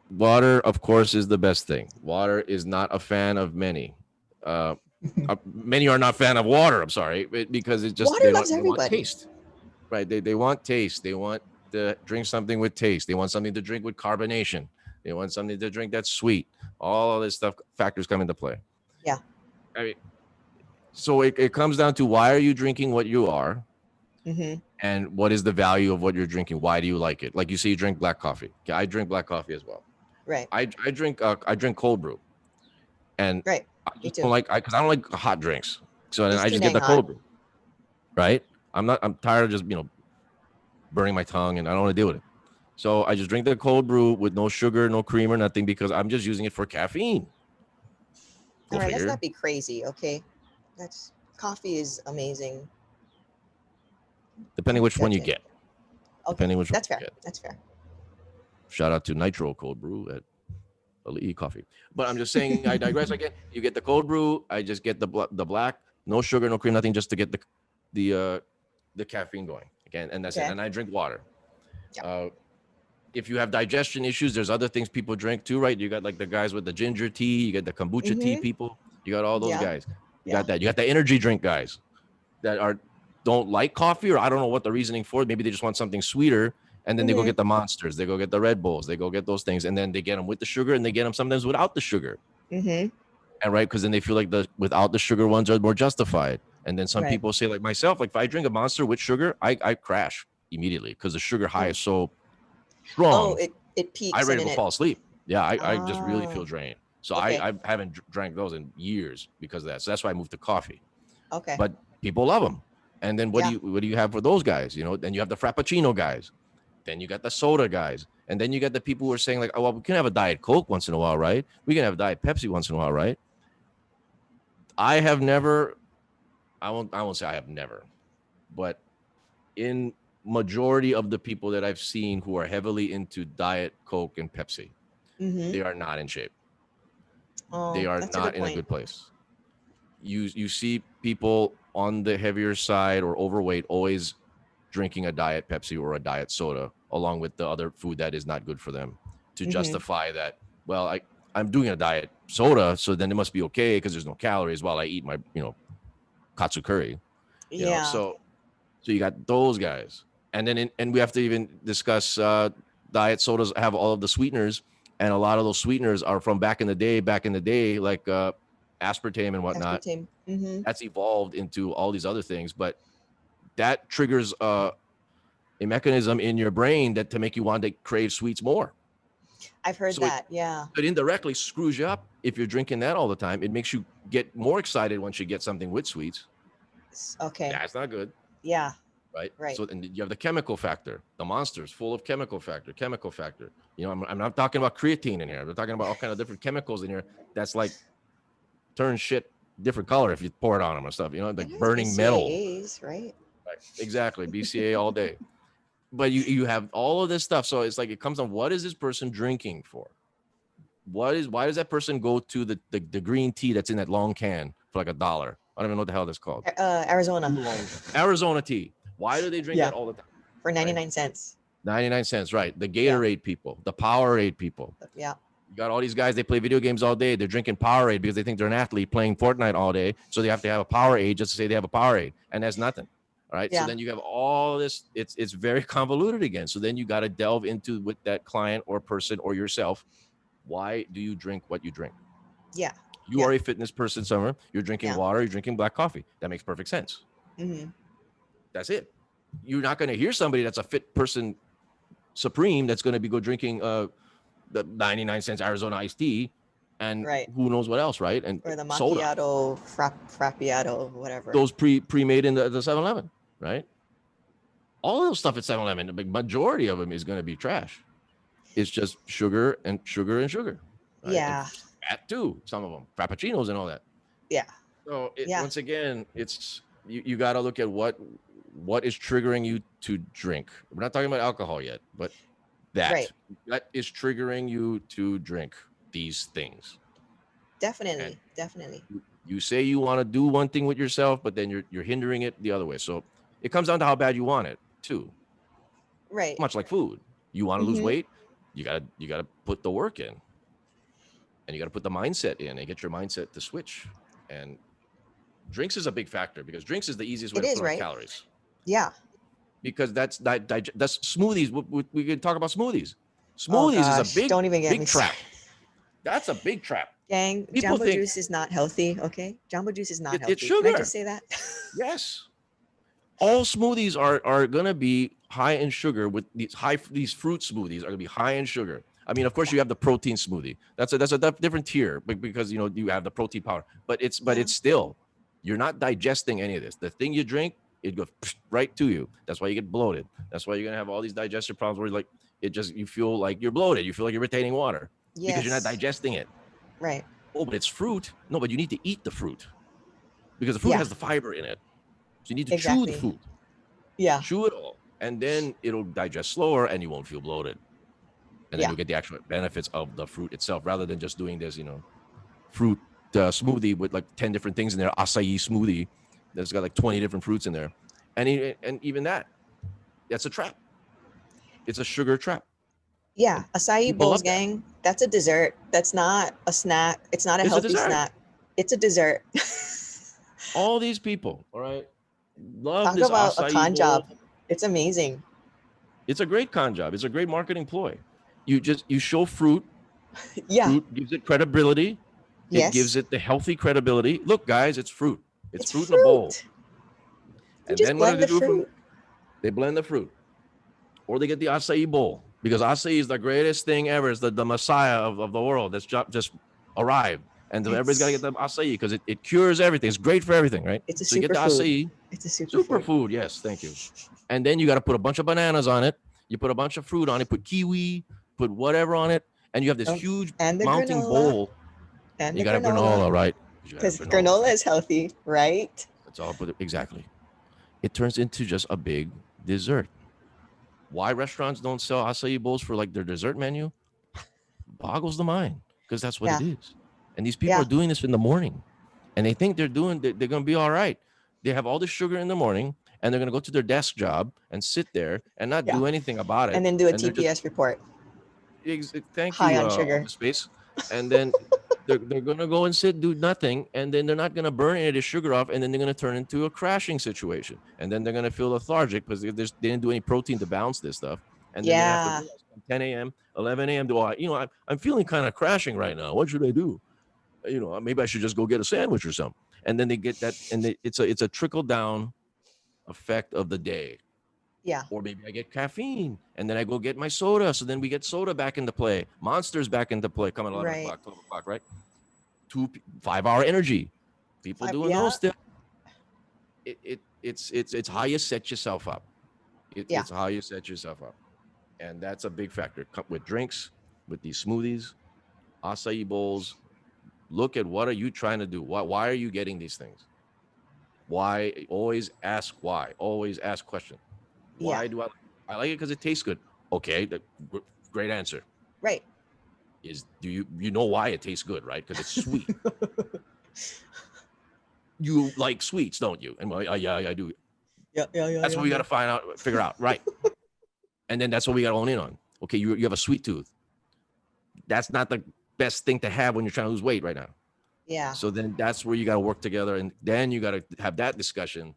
Water, of course, is the best thing. Water is not a fan of many. Uh, Many are not fan of water. I'm sorry, because it just Water loves they want everybody. taste, right? They want taste. They want to drink something with taste. They want something to drink with carbonation. They want something to drink that's sweet. All of this stuff factors come into play. Yeah. I mean, so it comes down to, why are you drinking what you are, Mm-hmm. and what is the value of what you're drinking? Why do you like it? Like you say, you drink black coffee. Okay, I drink black coffee as well. Right. I drink cold brew, and Right. I Me just don't too. like, because I don't like hot drinks. So then It's I too just get dang the hot. cold brew, right? I'm tired of just burning my tongue, and I don't want to deal with it. So I just drink the cold brew with no sugar, no cream or nothing, because I'm just using it for caffeine. Go All right, let's figure. not be crazy, okay? That's Coffee is amazing. Depending Don't which one judge you it. get. Okay, Depending which one that's you fair. get. That's fair. Shout out to Nitro Cold Brew at Elite Coffee. But I'm just saying, I digress again. You get the cold brew. I just get the black, no sugar, no cream, nothing, just to get the caffeine going again, and that's it. Okay. And I drink water. Yeah. If you have digestion issues, there's other things people drink too, right? You got like the guys with the ginger tea. You got the kombucha tea Mm-hmm. people. You got all those Yeah. guys. You Yeah. got that. You got the energy drink guys that don't like coffee, or I don't know what the reasoning for it. Maybe they just want something sweeter, and then they go Mm-hmm. get the Monsters, they go get the Red Bulls, they go get those things, and then they get them with the sugar, and they get them sometimes without the sugar, Mm-hmm. and right, because then they feel like the without the sugar ones are more justified. And then some Right. people say, like myself, like if I drink a Monster with sugar, I crash immediately because the sugar high Oh. is so Oh, strong. it I peaks and ready to then go it. fall asleep. Yeah, I just really feel Ah. drained. So Okay. I haven't drank those in years because of that. So that's why I moved to coffee. Okay. But people love them. And then what do you have for those guys? You know, then you have the Frappuccino guys. Then you got the soda guys. And then you got the people who are saying like, oh, well, we can have a Diet Coke once in a while, right? We can have Diet Pepsi once in a while, right? I won't say I have never, but in majority of the people that I've seen who are heavily into Diet Coke and Pepsi, they are not in shape. They are not in a good place. You see people on the heavier side or overweight always drinking a Diet Pepsi or a Diet soda along with the other food that is not good for them to justify that, well, I'm doing a diet soda, so then it must be okay because there's no calories while I eat my, katsu curry. You know, so you got those guys. And then and we have to even discuss diet sodas have all of the sweeteners, and a lot of those sweeteners are from back in the day, like aspartame and whatnot. Aspartame. That's evolved into all these other things, but that triggers a mechanism in your brain that to make you want to crave sweets more. I've heard that. It indirectly screws you up if you're drinking that all the time. It makes you get more excited once you get something with sweets. Okay. That's not good. Yeah. Right. So then you have the chemical factor. The Monster's full of chemical factor. You know, I'm not talking about creatine in here. We're talking about all kind of different chemicals in here. That's like turn shit different color if you pour it on them and stuff. You know, like burning BCAAs, metal. Right. Exactly. BCA all day. But you have all of this stuff. So it's like it comes on what is this person drinking for? Why does that person go to the green tea that's in that long can for like $1? I don't even know what the hell that's called. Arizona tea. Why do they drink that all the time? For 99 cents. 99 cents, right. The Gatorade people, the Powerade people. Yeah. You got all these guys, they play video games all day. They're drinking Powerade because they think they're an athlete playing Fortnite all day. So they have to have a Powerade just to say they have a Powerade. And that's nothing. All right. So then you have all this. It's very convoluted again. So then you got to delve into with that client or person or yourself. Why do you drink what you drink? Yeah. You are a fitness person, Summer. You're drinking water. You're drinking black coffee. That makes perfect sense. That's it. You're not going to hear somebody that's a fit person supreme that's going to be drinking the 99 cents Arizona iced tea and who knows what else, right? And or the macchiato, frappiato, whatever. Those pre-made in the 7-Eleven, right? All of those stuff at 7-Eleven, the big majority of them is going to be trash. It's just sugar and sugar and sugar. Right? Yeah. And fat too, some of them. Frappuccinos and all that. Yeah. So once again, it's you got to look at what is triggering you to drink. We're not talking about alcohol yet, but that is triggering you to drink these things. Definitely. You say you want to do one thing with yourself, but then you're hindering it the other way. So it comes down to how bad you want it too. Right. Much like food. You want to lose weight, you gotta put the work in. And you gotta put the mindset in and get your mindset to switch. And drinks is a big factor because drinks is the easiest way to put on calories. Yeah. Because that's smoothies. We can talk about smoothies. Smoothies is a big, don't even get me trap. That's a big trap. Gang, Jamba Juice is not healthy, okay? Jamba Juice is not healthy. It's sugar. Can I just say that? Yes. All smoothies are going to be high in sugar with these fruit smoothies are going to be high in sugar. I mean, of course, you have the protein smoothie. That's a different tier because, you have the protein powder. But it's still, you're not digesting any of this. The thing you drink, it goes right to you. That's why you get bloated. That's why you're going to have all these digestive problems where you feel like you're bloated. You feel like you're retaining water because you're not digesting it. Right. Oh, but it's fruit. No, but you need to eat the fruit because the fruit has the fiber in it. So you need to chew the fruit. Yeah. Chew it all. And then it'll digest slower and you won't feel bloated. And then you'll get the actual benefits of the fruit itself rather than just doing this, fruit smoothie with like 10 different things in there. Acai smoothie that's got like 20 different fruits in there. And even that's a trap. It's a sugar trap. Yeah. Acai bowls, gang. That's a dessert. That's not a snack. It's not a healthy snack. It's a dessert. All these people, all right, love Talk this about acai a con bowl. job. It's amazing. It's a great con job. It's a great marketing ploy. You show fruit. Yeah. Fruit gives it credibility. It gives it the healthy credibility. Look, guys, it's fruit. It's fruit in a bowl. And then what do they do from it? They blend the fruit. Or they get the acai bowl because acai is the greatest thing ever. It's the messiah of the world that's just arrived. And everybody's got to get the acai because it cures everything. It's great for everything, right? It's a So you get the superfood. acai. It's a superfood. Superfood, yes, thank you. And then you got to put a bunch of bananas on it. You put a bunch of fruit on it. Put kiwi. Put whatever on it, and you have this huge and the mounting granola. bowl. And you got a granola, right? Because granola is healthy, right? That's all. But exactly, it turns into just a big dessert. Why restaurants don't sell acai bowls for like their dessert menu boggles the mind, because that's what it is. And these people are doing this in the morning, and they think they're going to be all right. They have all the sugar in the morning, and they're going to go to their desk job and sit there and not do anything about it. And then do a TPS report. Thank High you, on sugar. Space. And then they're going to go and sit, do nothing, and then they're not going to burn any of the sugar off, and then they're going to turn into a crashing situation. And then they're going to feel lethargic because they didn't do any protein to balance this stuff. And then they have to realize 10 a.m., 11 a.m. I'm feeling kind of crashing right now. What should I do? Maybe I should just go get a sandwich or something. And then they get that, and it's a trickle down effect of the day. Yeah. Or maybe I get caffeine and then I go get my soda. So then we get soda back into play. Monsters back into play. Coming 11 o'clock, 12 o'clock, right? 5-hour energy. People doing those stuff. It's how you set yourself up. It's how you set yourself up. And that's a big factor. With drinks, with these smoothies, acai bowls. Look at what are you trying to do? Why are you getting these things? Why? Always ask why. Always ask question. Why do I like it? Because it tastes good. Okay, great answer. Right. Do you know why it tastes good, right? Because it's sweet. You like sweets, don't you? And yeah, I do. Yeah. That's what we got to figure out, right? And then that's what we got to own in on. Okay, you have a sweet tooth. That's not the best thing to have when you're trying to lose weight right now. Yeah. So then that's where you got to work together, and then you got to have that discussion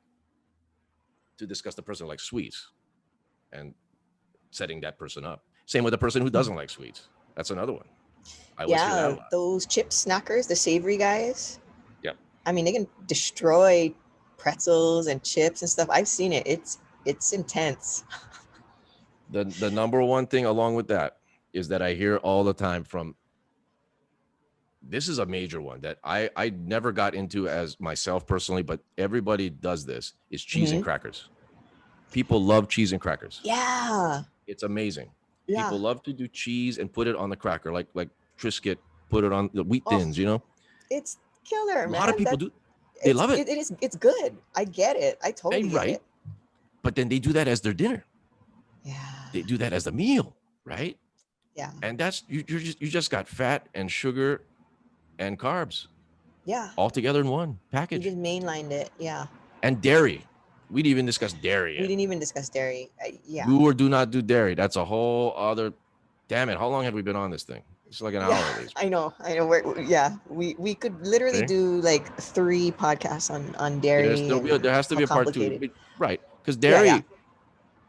to discuss the person like sweets and setting that person up. Same with the person who doesn't like sweets. That's another one. I always hear that a lot. Those chip snackers, the savory guys. Yeah. I mean, they can destroy pretzels and chips and stuff. I've seen it. It's intense. The number one thing along with that is that I hear all the time from, this is a major one that I never got into as myself personally, but everybody does this, is cheese and crackers. People love cheese and crackers. Yeah. It's amazing. Yeah. People love to do cheese and put it on the cracker, like Triscuit, put it on the wheat thins, It's killer, man. A lot of people do. They love it. It's good. I get it. I totally get it. But then they do that as their dinner. Yeah. They do that as the meal, right? Yeah. And that's you just got fat and sugar and carbs. Yeah. All together in one package. You just mainlined it. Yeah. And dairy. We didn't even discuss dairy yet. We didn't even discuss dairy. Yeah. Do or do not do dairy. That's a whole other. Damn it! How long have we been on this thing? It's like an hour at least. I know. We could literally do like 3 podcasts on dairy. There has to be a part 2, right? Because dairy,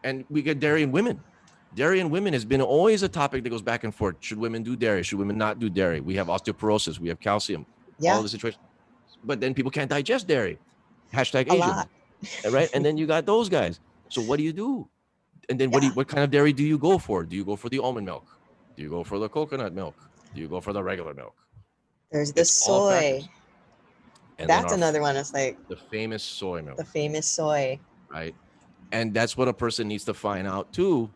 and we get dairy in women. Dairy in women has been always a topic that goes back and forth. Should women do dairy? Should women not do dairy? We have osteoporosis. We have calcium. All the situation. But then people can't digest dairy. Hashtag Asian. Right? And then you got those guys. So what do you do? And then what kind of dairy do you go for? Do you go for the almond milk? Do you go for the coconut milk? Do you go for the regular milk? There's the soy. And that's another one. It's like the famous soy milk. The famous soy. Right. And that's what a person needs to find out too.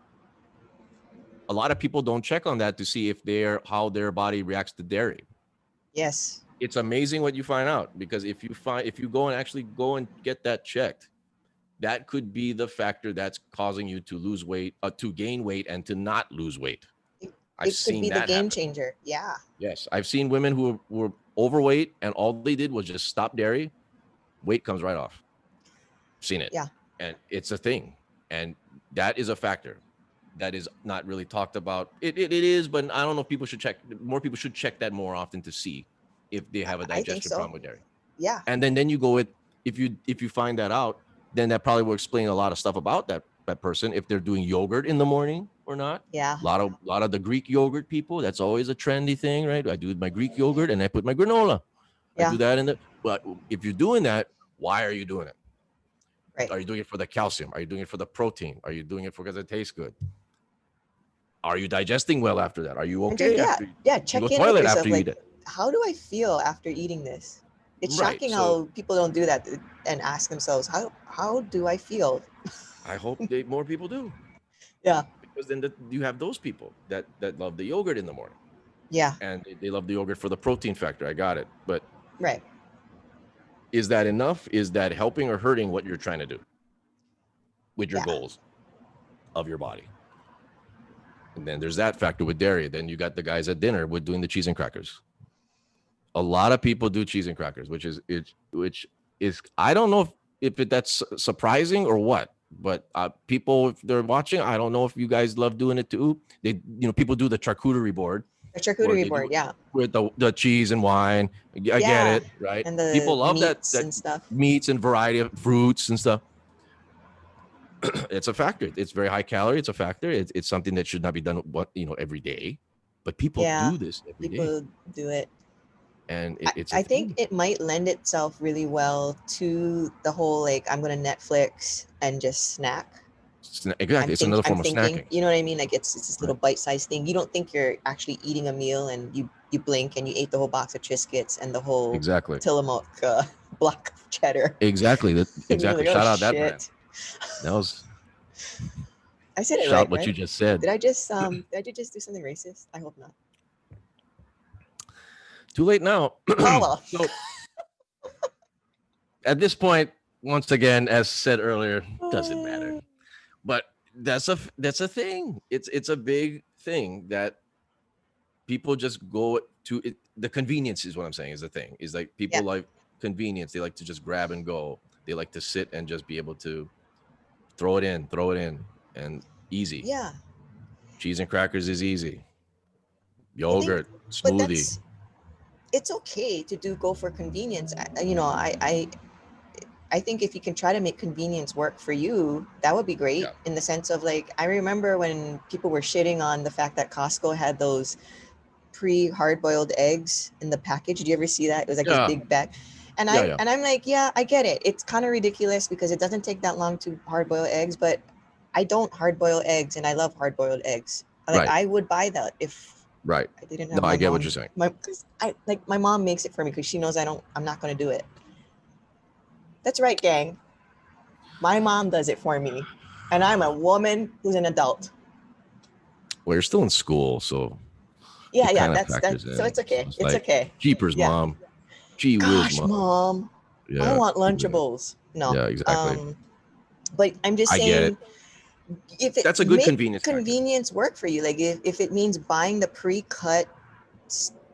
A lot of people don't check on that to see if how their body reacts to dairy. Yes. It's amazing what you find out, because if you go and get that checked, that could be the factor that's causing you to lose weight, to gain weight, and to not lose weight. It could be the game changer. Yeah. Yes. I've seen women who were overweight and all they did was just stop dairy. Weight comes right off. Seen it. Yeah. And it's a thing. And that is a factor that is not really talked about. It is, but I don't know if more people should check that more often to see if they have a digestion problem with dairy. Yeah. And then you go with, if you find that out, then that probably will explain a lot of stuff about that person, if they're doing yogurt in the morning or not. Yeah. A lot of the Greek yogurt people, that's always a trendy thing, right? I do my Greek yogurt and I put my granola. Yeah. I do that but if you're doing that, why are you doing it? Right. Are you doing it for the calcium? Are you doing it for the protein? Are you doing it because it tastes good? Are you digesting well after that? Are you okay? Check in with yourself. Like, how do I feel after eating this? It's Right. shocking So how people don't do that and ask themselves, how do I feel? I hope more people do, Yeah, because then you have those people that love the yogurt in the morning, yeah, and they love the yogurt for the protein factor. I got it. But right. is that enough? Is that helping or hurting what you're trying to do with your Yeah, goals of your body? And then there's that factor with dairy. Then you got the guys at dinner with doing the cheese and crackers. A lot of people do cheese and crackers, which is I don't know if that's surprising or what. But people, if they're watching, I don't know if you guys love doing it too. People do the charcuterie board a where charcuterie they do board. it Yeah, with the cheese and wine. I get yeah, it, right? and the People love meats that and stuff. meats and variety of fruits and stuff. It's a factor. It's very high calorie. It's a factor. It's something that should not be done every day, but people Yeah, do this every day, people do it. and I, it's a I think thing. it might lend itself really well to the whole like I'm gonna Netflix and just snack. Exactly. It's another I'm form of thinking, snacking. you know what I mean? Like it's this little Right. bite-sized thing. You don't think you're actually eating a meal, and you blink and you ate the whole box of Triscuits and the whole Exactly. Tillamook block of cheddar. Exactly. And you're Exactly. like, oh Shout out that brand. shit. That was I said it shout right, what you right? just said. Did I just do something racist? I hope not. Too late now. Oh well. So at this point, once again, as said earlier, doesn't matter. But that's a thing. It's a big thing that people just go to it. The convenience is what I'm saying is the thing. Is like people Yeah. like convenience. They like to just grab and go. They like to sit and just be able to throw it in, and easy. Yeah. Cheese and crackers is easy. I think, Yogurt, but smoothie. it's okay to go for convenience. I think if you can try to make convenience work for you, that would be great. Yeah. In the sense of like, I remember when people were shitting on the fact that Costco had those pre-hard-boiled eggs in the package. Did you ever see that? It was like this Yeah. big bag. And Yeah. I'm like, yeah, I get it. It's kind of ridiculous because it doesn't take that long to hard-boil eggs, but I don't hard-boil eggs, and I love hard-boiled eggs. Like Right. I would buy that if Right. I didn't have No, my I get mom. what you're saying. My mom makes it for me because she knows I'm not going to do it. That's right, gang. My mom does it for me, and I'm a woman who's an adult. Well, you're still in school, so Yeah, it yeah, kind of that's factors so in. it's okay. So It's like, okay. Jeepers, Yeah. mom. Gee whiz, Gosh, mom. mom, Yeah. I want Lunchables. No. Yeah, exactly. But I'm just I get saying, if it That's a good make convenience factor. convenience work for you, like if it means buying the pre-cut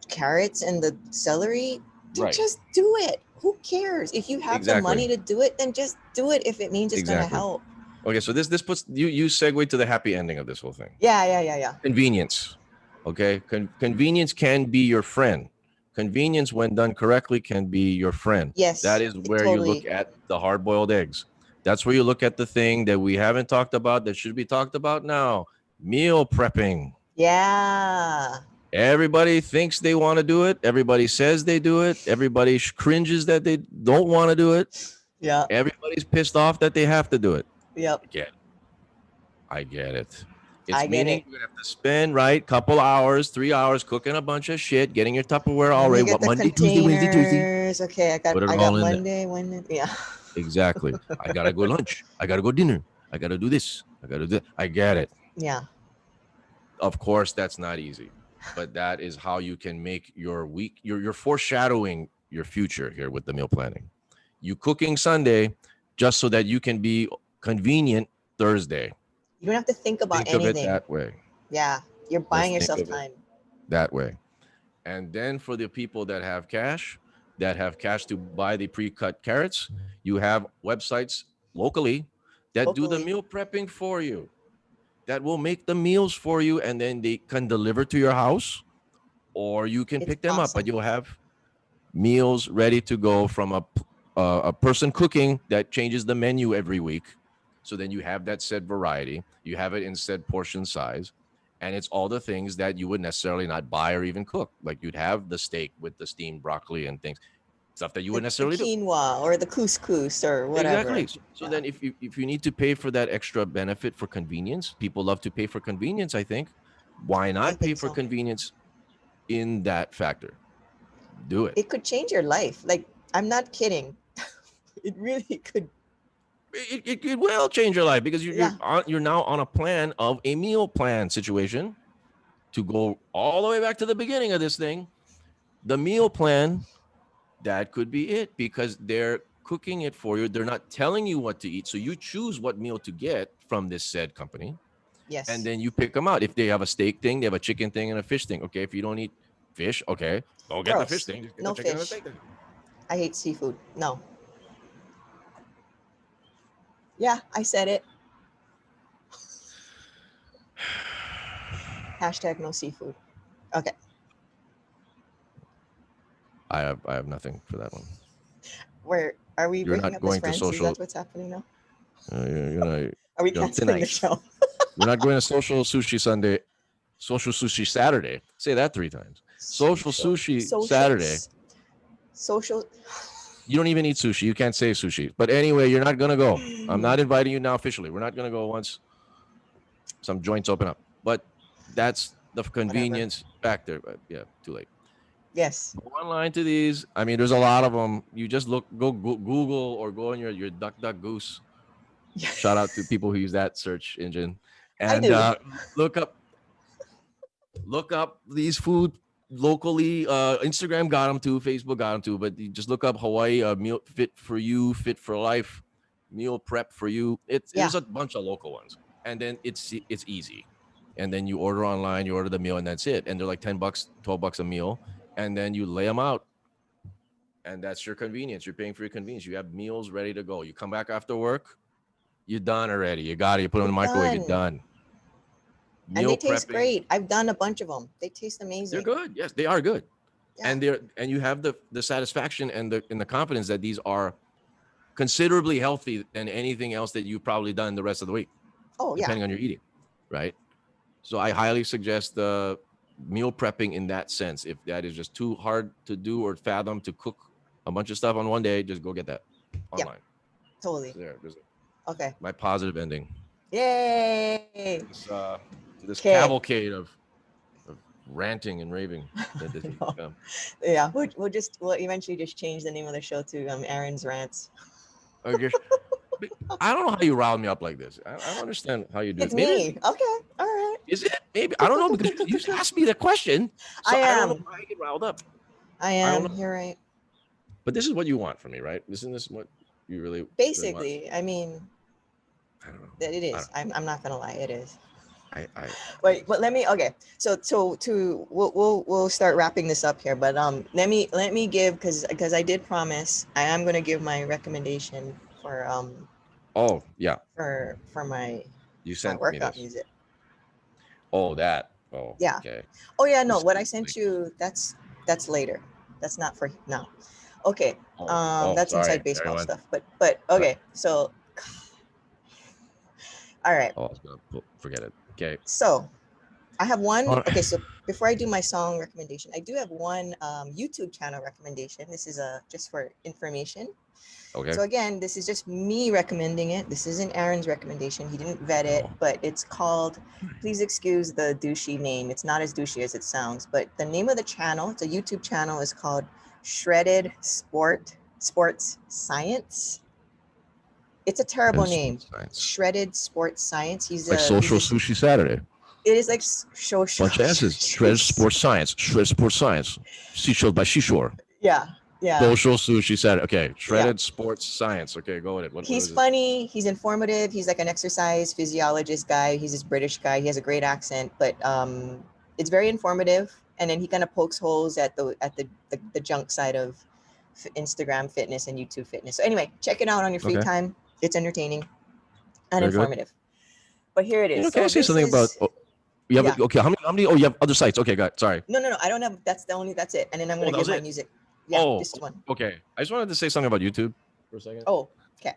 carrots and the celery, then Right. just do it. Who cares? If you have the money to do it, then just do it if it means it's going to Exactly. help. Okay, so this puts you segue to the happy ending of this whole thing. Yeah. Convenience. Okay, convenience can be your friend. Convenience, when done correctly, can be your friend. Yes. That is where you look at the hard-boiled eggs. That's where you look at the thing that we haven't talked about that should be talked about now: meal prepping. Yeah. Everybody thinks they want to do it. Everybody says they do it. Everybody cringes that they don't want to do it. Yeah. Everybody's pissed off that they have to do it. Yep. I get it. I It's get meaning it. you're gonna have to spend couple hours, 3 hours cooking a bunch of shit, getting your Tupperware Let all me ready. get What the Monday, Tuesday, Wednesday, Thursday? containers. Okay, I Put it got all in there. Monday, Wednesday. Yeah. Exactly. I gotta go lunch. I gotta go dinner. I gotta do this. I gotta do that. I get it. Yeah. Of course, that's not easy, but that is how you can make your week. You're foreshadowing your future here with the meal planning. You cooking Sunday just so that you can be convenient Thursday. You don't have to think about anything. Think of it that way. Yeah, you're buying Just think yourself of it time. that way. And then for the people that have cash to buy the pre-cut carrots, you have websites locally that do the meal prepping for you, that will make the meals for you, and then they can deliver to your house, or you can pick them up, but you'll have meals ready to go from a person cooking that changes the menu every week. So then you have that said variety, you have it in said portion size, and it's all the things that you would necessarily not buy or even cook. Like you'd have the steak with the steamed broccoli and things, stuff that you wouldn't necessarily the quinoa or the couscous or whatever. Exactly. So then if you need to pay for that extra benefit for convenience, people love to pay for convenience, I think. Why not pay for convenience in that factor? Do it. It could change your life. Like, I'm not kidding. It really could. It will change your life because Yeah. you're now on a plan of a meal plan situation. To go all the way back to the beginning of this thing, the meal plan, that could be it, because they're cooking it for you. They're not telling you what to eat, so you choose what meal to get from this said company, Yes. and then you pick them out. If they have a steak thing, they have a chicken thing, and a fish thing. Okay, if you don't eat fish, okay, don't get the fish Gross. thing. Just get No the chicken and the fish. steak thing. I hate seafood. No. Yeah, I said it. Hashtag no seafood. Okay. I have nothing for that one. Where are we You're breaking not up as going to friends? social. Is that what's happening now? You're not. Are we You're canceling the nice. show? You're not going to social sushi Sunday, social sushi Saturday. Say that 3 times. Social sushi Saturday. Social. You don't even eat sushi. You can't say sushi. But anyway, you're not going to go. I'm not inviting you now officially. We're not going to go once some joints open up. But that's the convenience factor. But yeah, too late. Yes. Go online to these. I mean, there's a lot of them. You just go Google or go on your Duck Goose. Shout out to people who use that search engine. And look up these food locally. Instagram got them too, Facebook got them too, but you just look up Hawaii meal fit for you, fit for life, meal prep for you. There's a bunch of local ones, and then it's easy, and then you order online, you order the meal, and that's it. And they're like $10, $12 a meal, and then you lay them out, and that's your convenience. You're paying for your convenience. You have meals ready to go. You come back after work, you're done already. You got it. You put them in the microwave. You're done. And they taste great. I've done a bunch of them. They taste amazing. They're good. Yes, they are good. Yeah. And you have the satisfaction and the confidence that these are considerably healthy than anything else that you've probably done the rest of the week. Oh, depending on your eating, right? So I highly suggest the meal prepping in that sense. If that is just too hard to do or fathom to cook a bunch of stuff on one day, just go get that online. Totally. So okay. My positive ending. Yay! This cavalcade of ranting and raving. Yeah, we'll eventually just change the name of the show to Aaron's Rants. I don't know how you riled me up like this. I don't understand how you do it's it. Maybe, me. Okay. All right. Is it? Maybe. I don't know, because you just asked me the question. So I don't know why I get riled up. I am. You're right. But this is what you want from me, right? Isn't this what you really basically really I mean, I don't know. It is. I'm not gonna lie, it is. Wait, but let me. Okay, so we'll start wrapping this up here. But let me give, because I did promise I am gonna give my recommendation for Oh yeah. For my you sent my workout me this. music. Oh that. Oh yeah. Okay. Oh yeah, no. What I sent you, that's later. That's not for now. Okay. That's sorry. inside baseball stuff. But okay. So. All right. Oh, I was gonna forget it. Okay. So, I have one. Okay, so before I do my song recommendation, I do have one YouTube channel recommendation. This is just for information. Okay. So again, this is just me recommending it. This isn't Aaron's recommendation. He didn't vet it, but it's called. Please excuse the douchey name. It's not as douchey as it sounds, but the name of the channel, it's a YouTube channel, is called Shredded Sports Science. It's a terrible name. Shredded Sports Science. He's like Social Sushi Saturday. It is like social. Bunch of S's. Shredded Sports Science. Shredded Sports Science. Seashore by Seashore. Yeah. Social Sushi Saturday. Okay. Shredded Sports Science. Okay, go with it. He's funny. He's informative. He's like an exercise physiologist guy. He's this British guy. He has a great accent, but it's very informative. And then he kind of pokes holes at the junk side of Instagram fitness and YouTube fitness. So anyway, check it out on your free time. It's entertaining and informative. But here it is. Can I say something about? You have okay. How many? Oh, you have other sites. Okay, got it. Sorry. No. I don't have. That's it. And then I'm gonna give my music. Yeah, just one. Okay. I just wanted to say something about YouTube for a second. Oh, okay.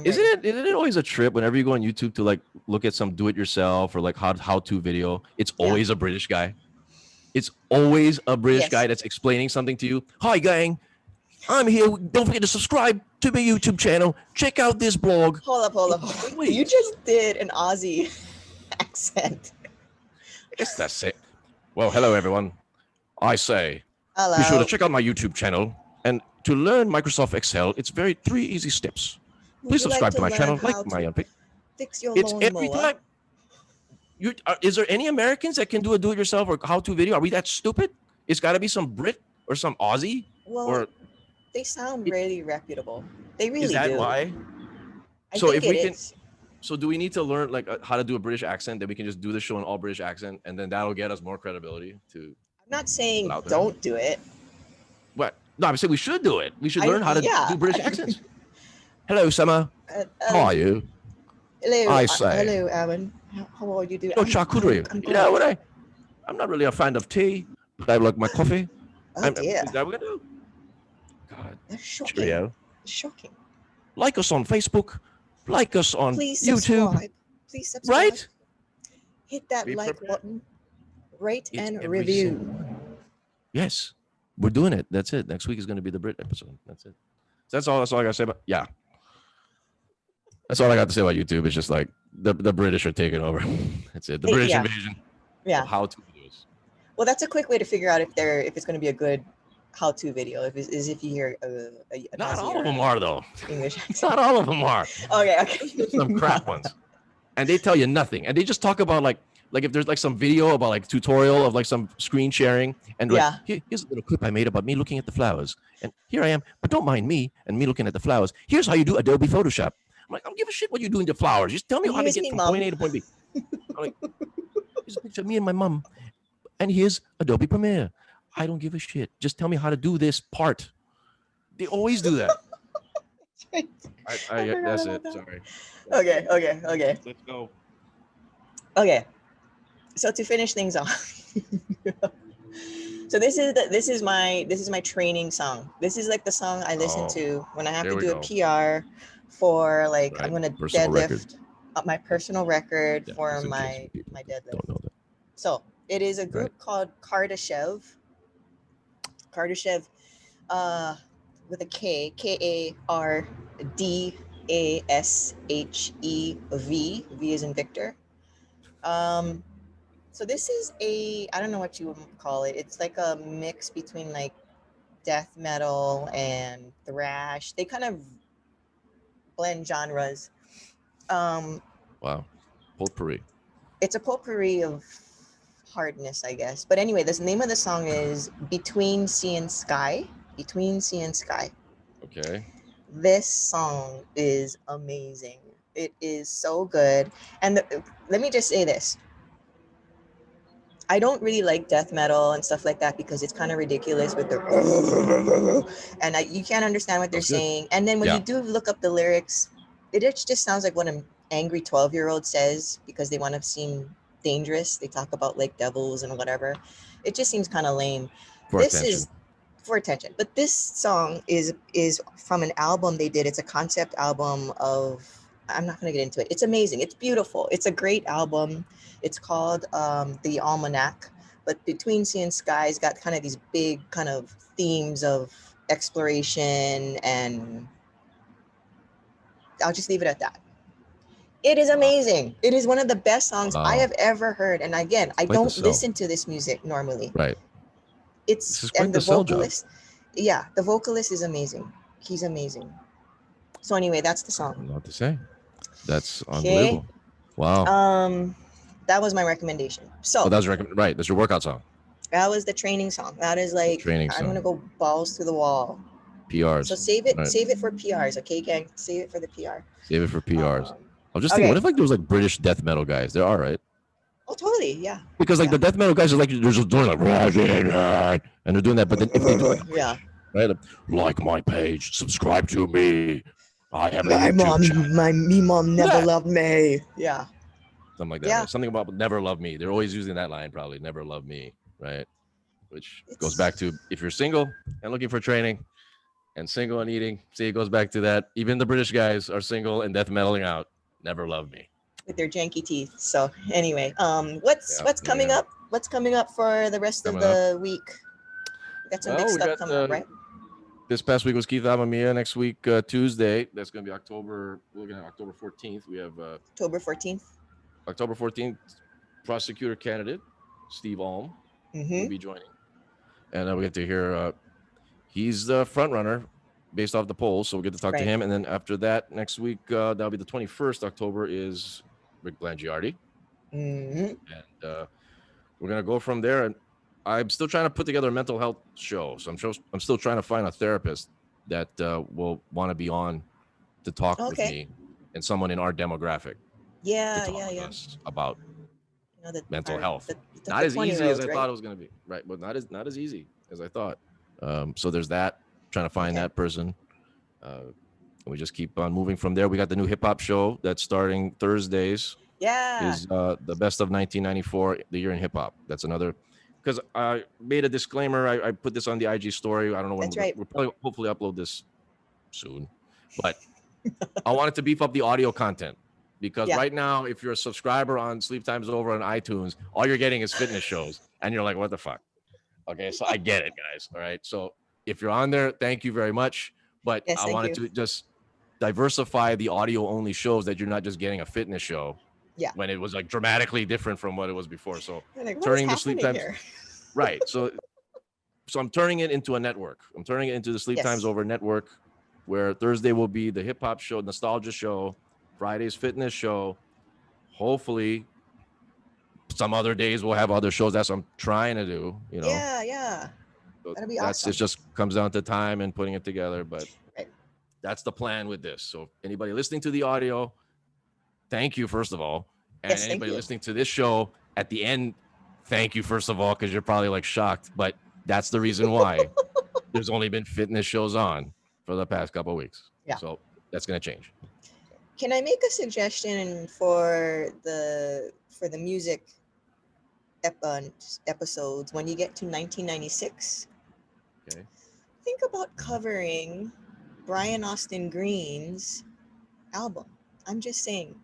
Isn't it always a trip whenever you go on YouTube to like look at some do-it-yourself or like how-to video? It's always a British guy. It's always a British guy that's explaining something to you. Hi, gang. I'm here. Don't forget to subscribe to my YouTube channel. Check out this blog. Hold up. Wait. You just did an Aussie accent. I guess that's it. Well, hello, everyone. I say, Be sure to Hello. check out my YouTube channel. And to learn Microsoft Excel, it's very 3 easy steps. Would Please you like subscribe to to my learn channel, how like my to fix your It's every lawnmower? time. Is there any Americans that can do a do-it-yourself or how-to video? Are we that stupid? It's got to be some Brit or some Aussie, Well, or they sound it- really reputable. They is really that do. why? I So think if it we can, is. so do we need to learn like how to do a British accent? That we can just do the show in all British accent, and then that'll get us more credibility to I'm not put saying out there. don't do it. What? No, I'm saying we should do it. We should learn how to Yeah. do British accents. Hello, Summer. How are you? Hello. I say. Hello, Aaron. How are you doing? No charcuterie. I'm You know good. what? I'm not really a fan of tea, but I like my coffee. Oh dear. Is that what we're gonna do? God, That's shocking. cheerio. Shocking. Like us on Facebook. Like us on Please YouTube. subscribe. Please subscribe. Right? Hit that Be like prepared. button. Rate It's and every review. single one. Yes, we're doing it. That's it. Next week is going to be the Brit episode. That's it. That's all. That's all I got to say about. Yeah, that's all I got to say about YouTube. It's just like the British are taking over. That's it. The British Yeah. invasion. Yeah. Of how to do this. Well, that's a quick way to figure out if it's going to be a good how-to video. If you hear an Not Aussie all or of them are though. English accent. Not all of them are. Okay. Some crap ones, and they tell you nothing, and they just talk about like if there's like some video about like tutorial of like some screen sharing, and like Yeah. here's a little clip I made about me looking at the flowers, and here I am, but don't mind me and me looking at the flowers. Here's how you do Adobe Photoshop. I'm like, I don't give a shit what you're doing to flowers. Just tell me how to Here's get me, from Mom. point A to point B. I'm like, here's a picture of me and my mom, and here's Adobe Premiere. I don't give a shit. Just tell me how to do this part. They always do that. I forgot That's about it. that. Sorry. Okay. Let's go. Okay. So to finish things off. So this is my training song. This is like the song I listen Oh, to when I have there to we do go. a PR for like Right. I'm gonna Personal deadlift record. up my personal record Yeah, for just in case my people deadlift. don't know that. So it is a group called Kardashev. Kardashev, with a K, Kardashev. V is in Victor. So this is I don't know what you would call it. It's like a mix between like death metal and thrash. They kind of blend genres. Wow. Potpourri. It's a potpourri of hardness, I guess. But anyway, the name of the song is Between Sea and Sky. Between Sea and Sky. Okay. This song is amazing. It is so good. And let me just say this. I don't really like death metal and stuff like that because it's kind of ridiculous with the and you can't understand what they're That's good. saying. And then when Yeah. you do look up the lyrics, it just sounds like what an angry 12-year-old says because they want to seem dangerous. They talk about like devils and whatever. It just seems kind of lame. For attention. For attention. But this song is from an album they did. It's a concept album of I'm not going to get into it. It's amazing. It's beautiful. It's a great album. It's called The Almanac. But Between Sea and Sky's got kind of these big kind of themes of exploration, and I'll just leave it at that. It is amazing. It is one of the best songs I have ever heard. And again, I don't listen to this music normally. Right. It's and the vocalist. Yeah, the vocalist is amazing. He's amazing. So anyway, that's the song. Not to say. That's unbelievable. Wow. That was my recommendation. So that's right. That's your workout song. That was the training song. That is like I'm gonna go balls to the wall. PRs. So save it for PRs, okay, gang? Save it for the PR. Save it for PRs. I was just thinking, what if like there was like British death metal guys? They're all right. Oh, totally, yeah. Because like the death metal guys are like they're just doing like and they're doing that, but then if they do like right, like my page, subscribe to me. I have my mom never loved me. Yeah. Something like that. Yeah. Right? Something about never love me. They're always using that line, probably never love me, right? Which goes back to if you're single and looking for training and single and eating. See, it goes back to that. Even the British guys are single and death metaling out. Never love me. With their janky teeth. So anyway, what's coming up? What's coming up for the rest of the week? We got some big stuff coming up, right? This past week was Keith Amamiya. Next week, Tuesday, that's going to be October 14th. We have October 14th. Prosecutor candidate Steve Alm will be joining. and then we get to hear. He's the front runner based off the polls, so we get to talk to Right. him. And then after that, next week, that'll be the 21st October, is Rick Blangiardi, Mhm. and we're gonna go from there. And I'm still trying to put together a mental health show, so I'm still trying to find a therapist that will want to be on to talk with Okay. me, and someone in our demographic to Yeah, talk yeah, with yeah. us about You know, mental health. the Not as easy as 20-year-olds, I right? thought it was going to be, right? But not as easy as I thought. So there's that. Trying to find Okay. that person. And we just keep on moving from there. We got the new hip hop show that's starting Thursdays. Yeah. Is the best of 1994, the year in hip hop. That's another. Because I made a disclaimer. I put this on the IG story. I don't know when That's right. we'll probably hopefully upload this soon, but I wanted to beef up the audio content. Because Yeah. right now, if you're a subscriber on Sleep Times Over on iTunes, all you're getting is fitness shows. And you're like, what the fuck? Okay, so I get it, guys. All right. So if you're on there, thank you very much. But Yes, I thank wanted you. to just diversify the audio only shows, that you're not just getting a fitness show. Yeah. When it was like dramatically different from what it was before. So You're like, what is turning the Sleep happening Times, here? right. So I'm turning it into a network. I'm turning it into the Sleep Yes. Times Over network, where Thursday will be the hip hop show, nostalgia show, Friday's fitness show. Hopefully, some other days we'll have other shows. That's what I'm trying to do. You know, Yeah, yeah. so That'd be that's awesome. it. Just comes down to time and putting it together. But Right. that's the plan with this. So anybody listening to the audio, thank you first of all, and Yes, thank anybody you. listening to this show at the end, thank you first of all, because you're probably like shocked, but that's the reason why there's only been fitness shows on for the past couple of weeks. Yeah. So that's gonna change. Can I make a suggestion for the music episodes when you get to 1996? Okay. Think about covering Brian Austin Green's album. I'm just saying.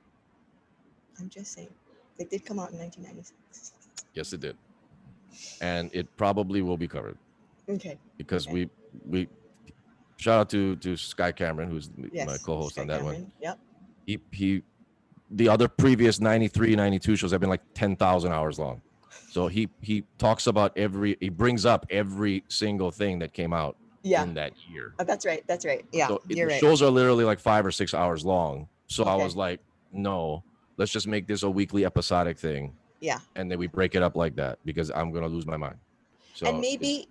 It did come out in 1996. Yes, it did, and it probably will be covered Okay. because Okay. we shout out to Sky Cameron, who's Yes. my co-host Sky on that one. Cameron. Yep. He the other previous 93, 92 shows have been like 10,000 hours long. So he talks about he brings up every single thing that came out Yeah. in that year. Oh, that's right. That's right. Yeah. So You're the right. shows are literally like 5 or 6 hours long. So I Okay. was like, no, let's just make this a weekly episodic thing. Yeah. And then we break it up like that, because I'm gonna lose my mind. So And maybe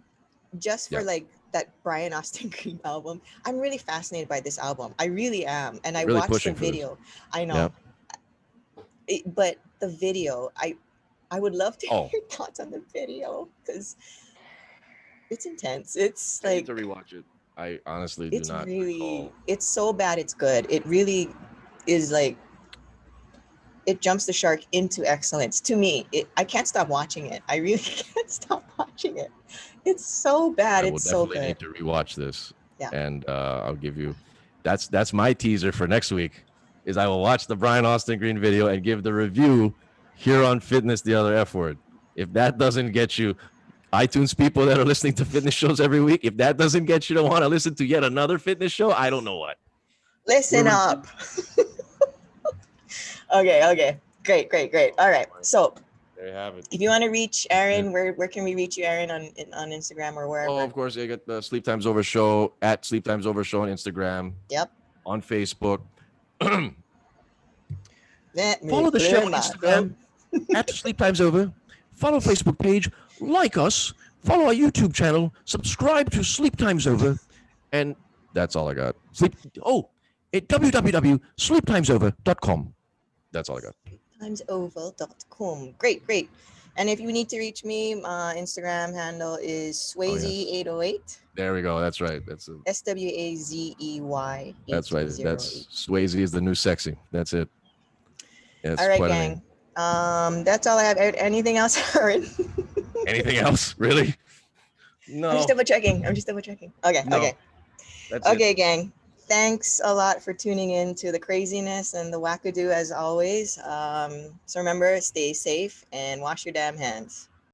just for yeah. like that Brian Austin Green album, I'm really fascinated by this album. I really am. And I Really watched the pushing for this. video. I know. But the video, I would love to hear your thoughts on the video, because it's intense. It's I need like to rewatch it. I honestly do it's not really recall. it's so bad it's good. It really is like it jumps the shark into excellence to me. I can't stop watching it. I really can't stop watching it. It's so bad. I will It's so definitely good. need to rewatch this. Yeah. And I'll give you that's my teaser for next week, is I will watch the Brian Austin Green video and give the review here on Fitness the Other F Word. If that doesn't get you, iTunes people that are listening to fitness shows every week, if that doesn't get you to want to listen to yet another fitness show, I don't know what. Listen up. Okay. Great. All right. So There you have it. if you want to reach Aaron, where can we reach you, Aaron, on Instagram or wherever? Oh, of course, you get the Sleep Times Over Show at Sleep Times Over Show on Instagram. Yep. On Facebook. Let me Follow the show clear on my Instagram at Sleep Times Over. Follow Facebook page, like us, follow our YouTube channel, subscribe to Sleep Times Over, and that's all I got. At www.sleeptimesover.com. That's all I got. timesoval.com. Great. And if you need to reach me, my Instagram handle is Swayze808. There we go. That's right. That's SWAZEY. That's right. That's Swayze is the new sexy. That's it. Yes, all right, quite gang. That's all I have. Anything else, Aaron? Anything else? Really? No. I'm just double checking. Okay. No. Okay. That's Okay, it. gang. Thanks a lot for tuning in to the craziness and the wackadoo as always. So remember, stay safe and wash your damn hands.